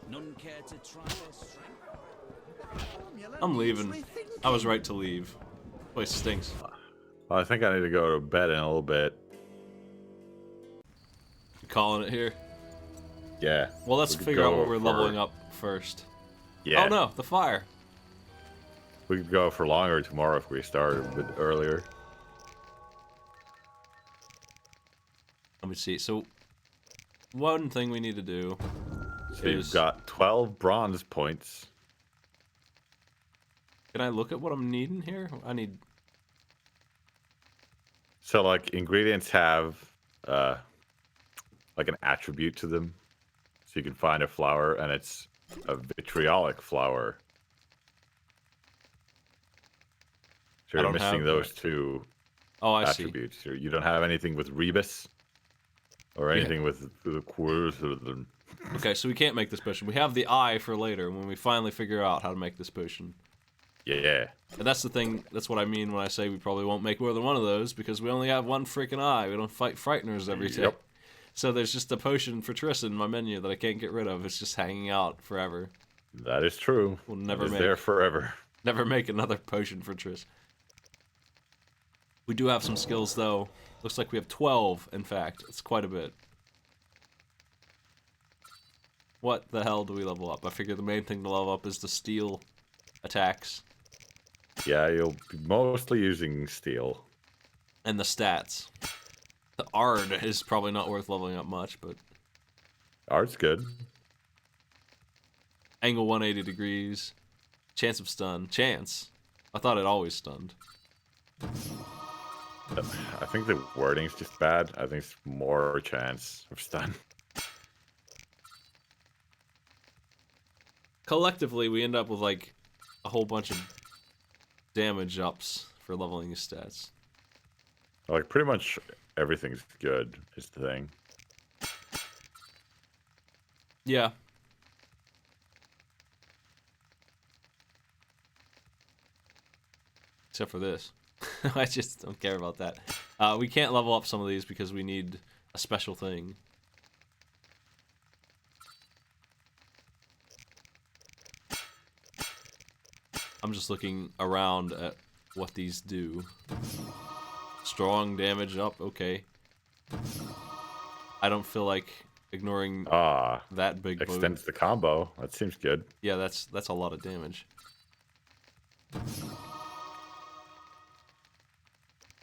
None care to try their strength?
I'm leaving. I was right to leave. Place stinks.
Well, I think I need to go to bed in a little bit.
You calling it here?
Yeah.
Well, let's
we
figure out what we're leveling up first.
Yeah.
Oh no, the fire.
We could go for longer tomorrow if we started a bit earlier.
Let me see. So, one thing we need to do
So you've got 12 bronze points.
Can I look at what I'm needing here? I need...
So, like, ingredients have, like, an attribute to them. So you can find a flower, and it's a vitriolic flower. So you're missing those two attributes. See. You don't have anything with rebus? Or anything with the quirks.
Okay, so we can't make this potion. We have the eye for later when we finally figure out how to make this potion.
Yeah.
And that's the thing, that's what I mean when I say we probably won't make more than one of those, because we only have one freaking eye. We don't fight frighteners every day.
Yep.
So there's just a potion for Triss in my menu that I can't get rid of. It's just hanging out forever.
That is true.
We'll never
it's
make
there forever.
Never make another potion for Triss. We do have some skills though. Looks like we have 12, in fact. It's quite a bit. What the hell do we level up? I figure the main thing to level up is the steel attacks.
Yeah, you'll be mostly using steel.
And the stats. The Ard is probably not worth leveling up much, but...
Ard's good.
Angle 180 degrees. Chance of stun. Chance. I thought it always stunned.
I think the wording's just bad. I think it's more chance of stun.
Collectively, we end up with like a whole bunch of damage ups for leveling your stats.
Like, pretty much everything's good, is the thing.
Yeah. Except for this. I just don't care about that. We can't level up some of these because we need a special thing. I'm just looking around at what these do. Strong damage up, okay. I don't feel like ignoring that big boom.
Extends the combo. That seems good.
Yeah, that's a lot of damage.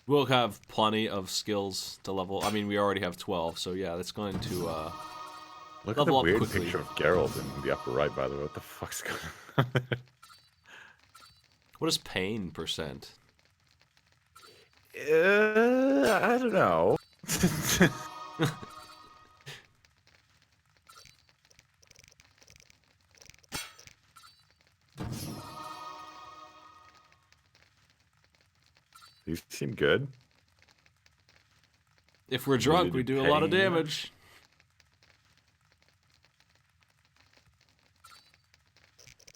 We'll have plenty of skills to level. I mean, we already have 12, so yeah, that's going to
Look
level
at the
up
weird
quickly.
picture of Geralt in the upper right, by the way. What the fuck's going on?
What is pain percent?
I don't know. These seem good.
If we're drunk, we do a lot of
pain.
damage.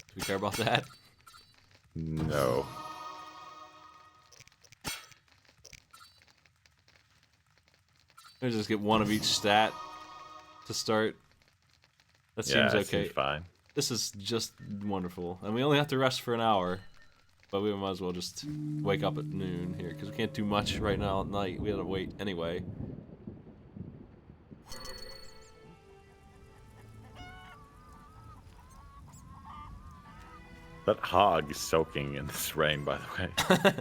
Do we care about that?
No.
Let's just get one of each stat to start. That seems okay.
Seems fine.
This is just wonderful. And we only have to rest for an hour. But we might as well just wake up at noon here, because we can't do much right now at night. We gotta wait anyway.
That hog is soaking in this rain, by the way.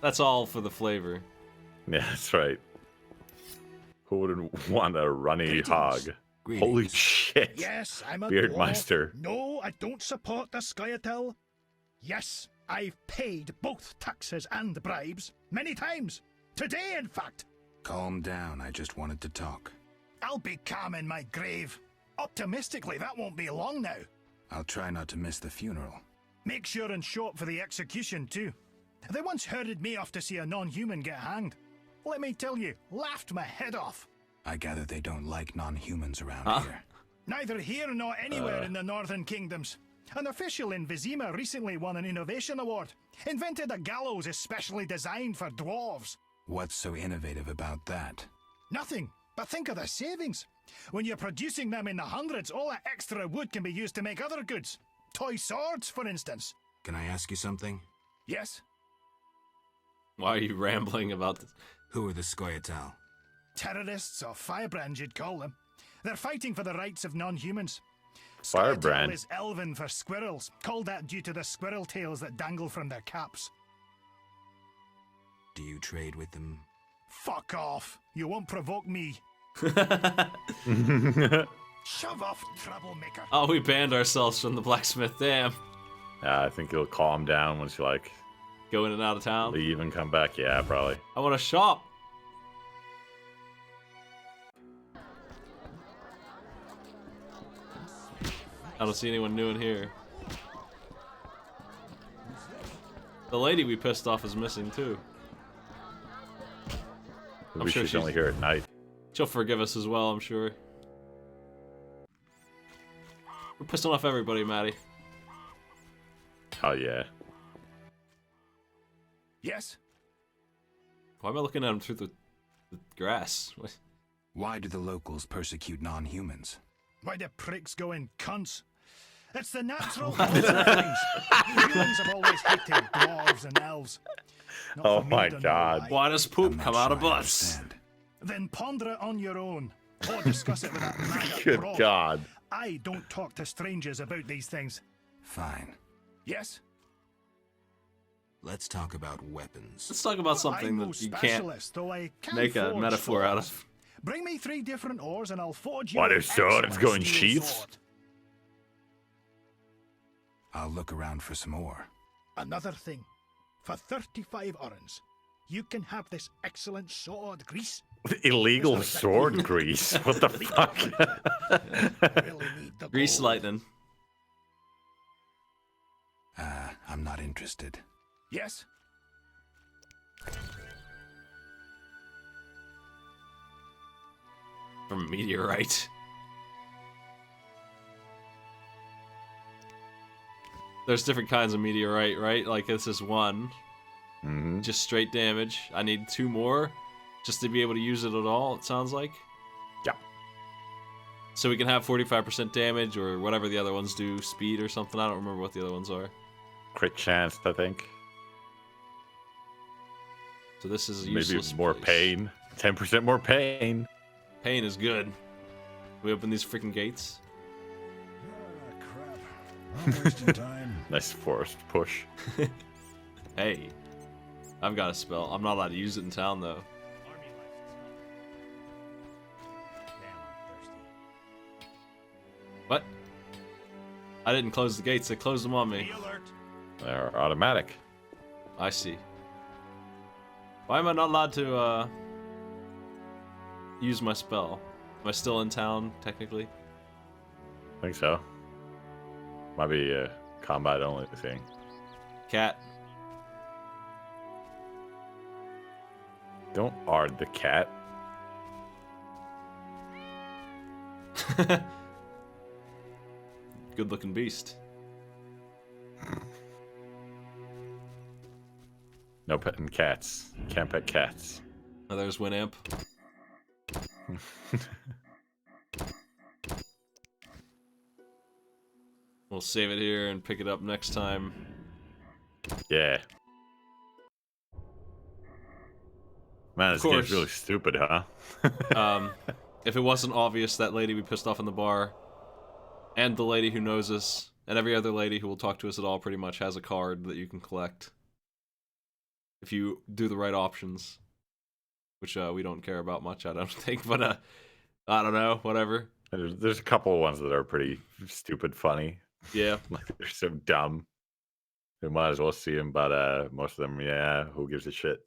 That's all for the flavor.
Yeah, that's right. Who wouldn't want a runny hog? Holy shit.
Yes, I'm a
Beardmeister.
dwarf. No, I don't support the Scoia'tael. Yes, I've paid both taxes and bribes many times. Today, in fact.
Calm down, I just wanted to talk.
I'll be calm in my grave. Optimistically, that won't be long now.
I'll try not to miss the funeral.
Make sure and show up for the execution, too. They once herded me off to see a non-human get hanged. Let me tell you, laughed my head off.
I gather they don't like non-humans around here.
Neither here nor anywhere in the Northern Kingdoms. An official in Vesemir recently won an innovation award. Invented a gallows especially designed for dwarves.
What's so innovative about that?
Nothing, but think of the savings. When you're producing them in the hundreds, all that extra wood can be used to make other goods. Toy swords, for instance.
Can I ask you something?
Yes?
Why are you rambling about this?
Who are the Scoia'tael?
Terrorists, or firebrands you'd call them. They're fighting for the rights of non-humans.
Firebrand
Scoia'tael is Elven for squirrels, called that due to the squirrel tails that dangle from their caps.
Do you trade with them?
Fuck off. You won't provoke me. Shove off, troublemaker.
Oh, we banned ourselves from the blacksmith, damn.
Yeah, I think it'll calm down once you, like...
Go in and out of town?
Leave and come back, yeah, probably.
I want to shop. I don't see anyone new in here. The lady we pissed off is missing, too. I'm sure
she's only here at night.
She'll forgive us as well, I'm sure. We're pissing off everybody, Maddie.
Oh, yeah.
Yes?
Why am I looking at him through the grass? What?
Why do the locals persecute non-humans?
Why do pricks go in cunts? It's the natural course of things. Humans have always hated dwarves and elves. Not
Oh
for me
my
to know
god.
Why does poop come out of butts?
Then ponder it on your own. Or discuss it with that maggot
Good
broad.
god.
I don't talk to strangers about these things.
Fine.
Yes?
Let's talk about weapons.
Let's talk about something
I'm no
that you can't
specialist, though I can
make a
forge
metaphor out
swords.
of.
Bring me 3 different ores and I'll forge you
What
an
are swords
excellent
going
steel
sheaths?
sword.
I'll look around for some more.
Another thing. For 35 orens, you can have this excellent sword grease.
Illegal sword grease. What the fuck?
Really need the
Grease
gold.
lightning.
I'm not interested.
Yes?
From a meteorite. There's different kinds of meteorite, right? Like this is one.
Mm-hmm.
Just straight damage. I need 2 more just to be able to use it at all, it sounds like.
Yeah.
So we can have 45% damage or whatever the other ones do, speed or something. I don't remember what the other ones are.
Crit chance, I think.
So this is a
Maybe
useless
more
place.
pain. 10% more pain.
Pain is good. We open these freaking gates.
Crap. I'm wasting time.
Nice forced push.
Hey, I've got a spell. I'm not allowed to use it in town though. What? I didn't close the gates. They closed them on me.
They're automatic.
I see. Why am I not allowed to use my spell? Am I still in town technically?
I think so. Might be a combat only thing.
Cat.
Don't ard the cat.
Good looking beast.
No petting cats. Can't pet cats.
Oh, there's Winamp. We'll save it here and pick it up next time.
Yeah. Man, this game's
course.
really stupid, huh?
If it wasn't obvious, that lady we pissed off in the bar, and the lady who knows us, and every other lady who will talk to us at all pretty much has a card that you can collect. If you do the right options. Which we don't care about much, I don't think, but I don't know, whatever.
There's a couple of ones that are pretty stupid funny.
Yeah.
Like, they're so dumb. We might as well see them, but most of them, yeah, who gives a shit?